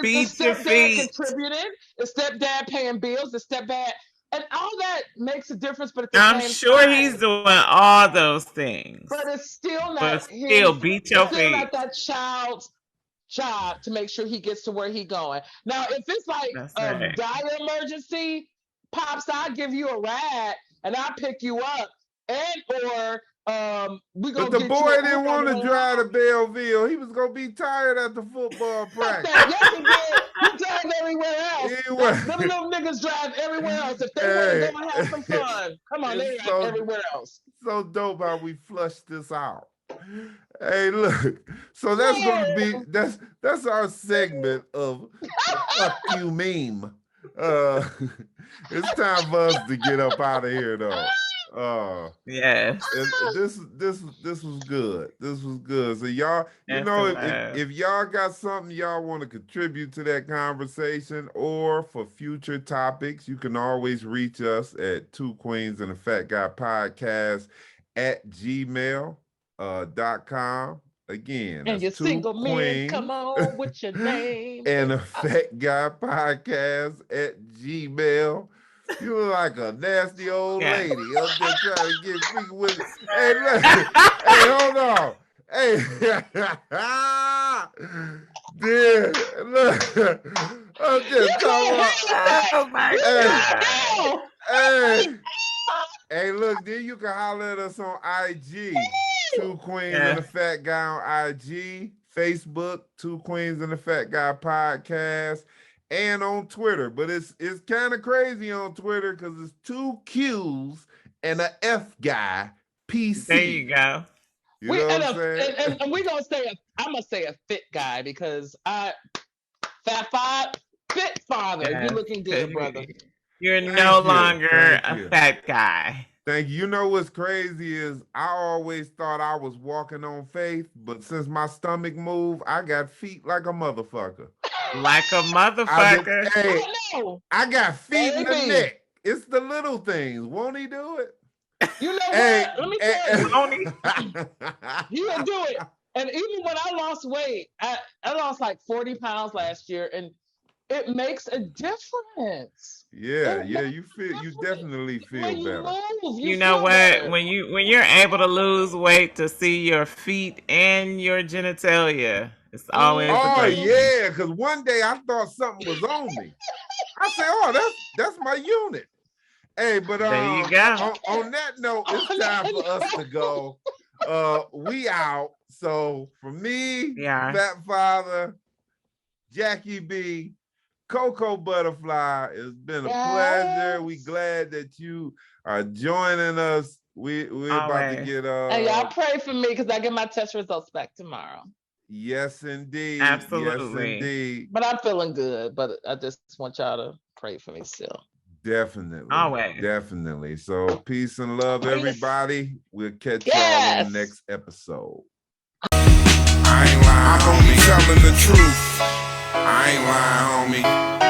beat your feet. Contributed. The stepdad paying bills. The stepdad. And all that makes a difference, but I'm sure he's doing all those things. But it's still not. But still, beat your feet. Not that child's job to make sure he gets to where he's going. Now, if it's like a dire emergency, pops, I'll give you a ride and I'll pick you up, or We But gonna the get boy you didn't want to drive to Belleville. He was gonna be tired at the football practice. Yes, he did. He drive everywhere else. Anyway. Them little niggas drive everywhere else. If they want to go and have some fun, come on, they drive everywhere else. So dope how we flushed this out. Hey, look. So that's gonna be that's our segment of fuck you meme. It's time for us to get up out of here though. Yes. This was good. This was good. So y'all, you know, if y'all got something y'all want to contribute to that conversation or for future topics, you can always reach us at Two Queens and a Fat Guy Podcast at gmail.com. Again, and your single men, come on with your name. And a Fat Guy Podcast at Gmail. You look like a nasty old lady up there trying to get freaky with it. Hey, look. Hey, hold on. Hey. Dude, look. I'm just talking about. Oh my God. Hey, look, then you can holler at us on IG. Two Queens and a Fat Guy on IG. Facebook, Two Queens and a Fat Guy Podcast. And on Twitter, but it's kind of crazy on Twitter because it's 2 Q's and a F guy PC. There you go. You know what I'm saying? And we're gonna say I'm gonna say a fit guy because Fatt fit father. You're looking good, brother. You're no longer a fat guy. Thank you. You know what's crazy is I always thought I was walking on faith, but since my stomach moved, I got feet like a motherfucker. Like a motherfucker. I got feet in the neck. It's the little things. Won't he do it? You know what? Let me tell you. Won't he? He'll do it. And even when I lost weight, I lost like 40 pounds last year, and it makes a difference. Yeah, you definitely feel better. You know what? When you're able to lose weight to see your feet and your genitalia, it's always yeah, because one day I thought something was on me. I said, "Oh, that's my unit." Hey, but there you go. On that note, it's time for us to go. We out. So for me, Fat Father, Jackie B, Coko Buttafli, it's been a pleasure. We glad that you are joining us. We're about to get and y'all pray for me because I get my test results back tomorrow. Yes, indeed. Absolutely. Yes, indeed. But I'm feeling good. But I just want y'all to pray for me still. Definitely. Always. Definitely. So peace and love, everybody. We'll catch y'all in the next episode. I ain't lying, I'm gonna be telling the truth. I ain't lying, homie.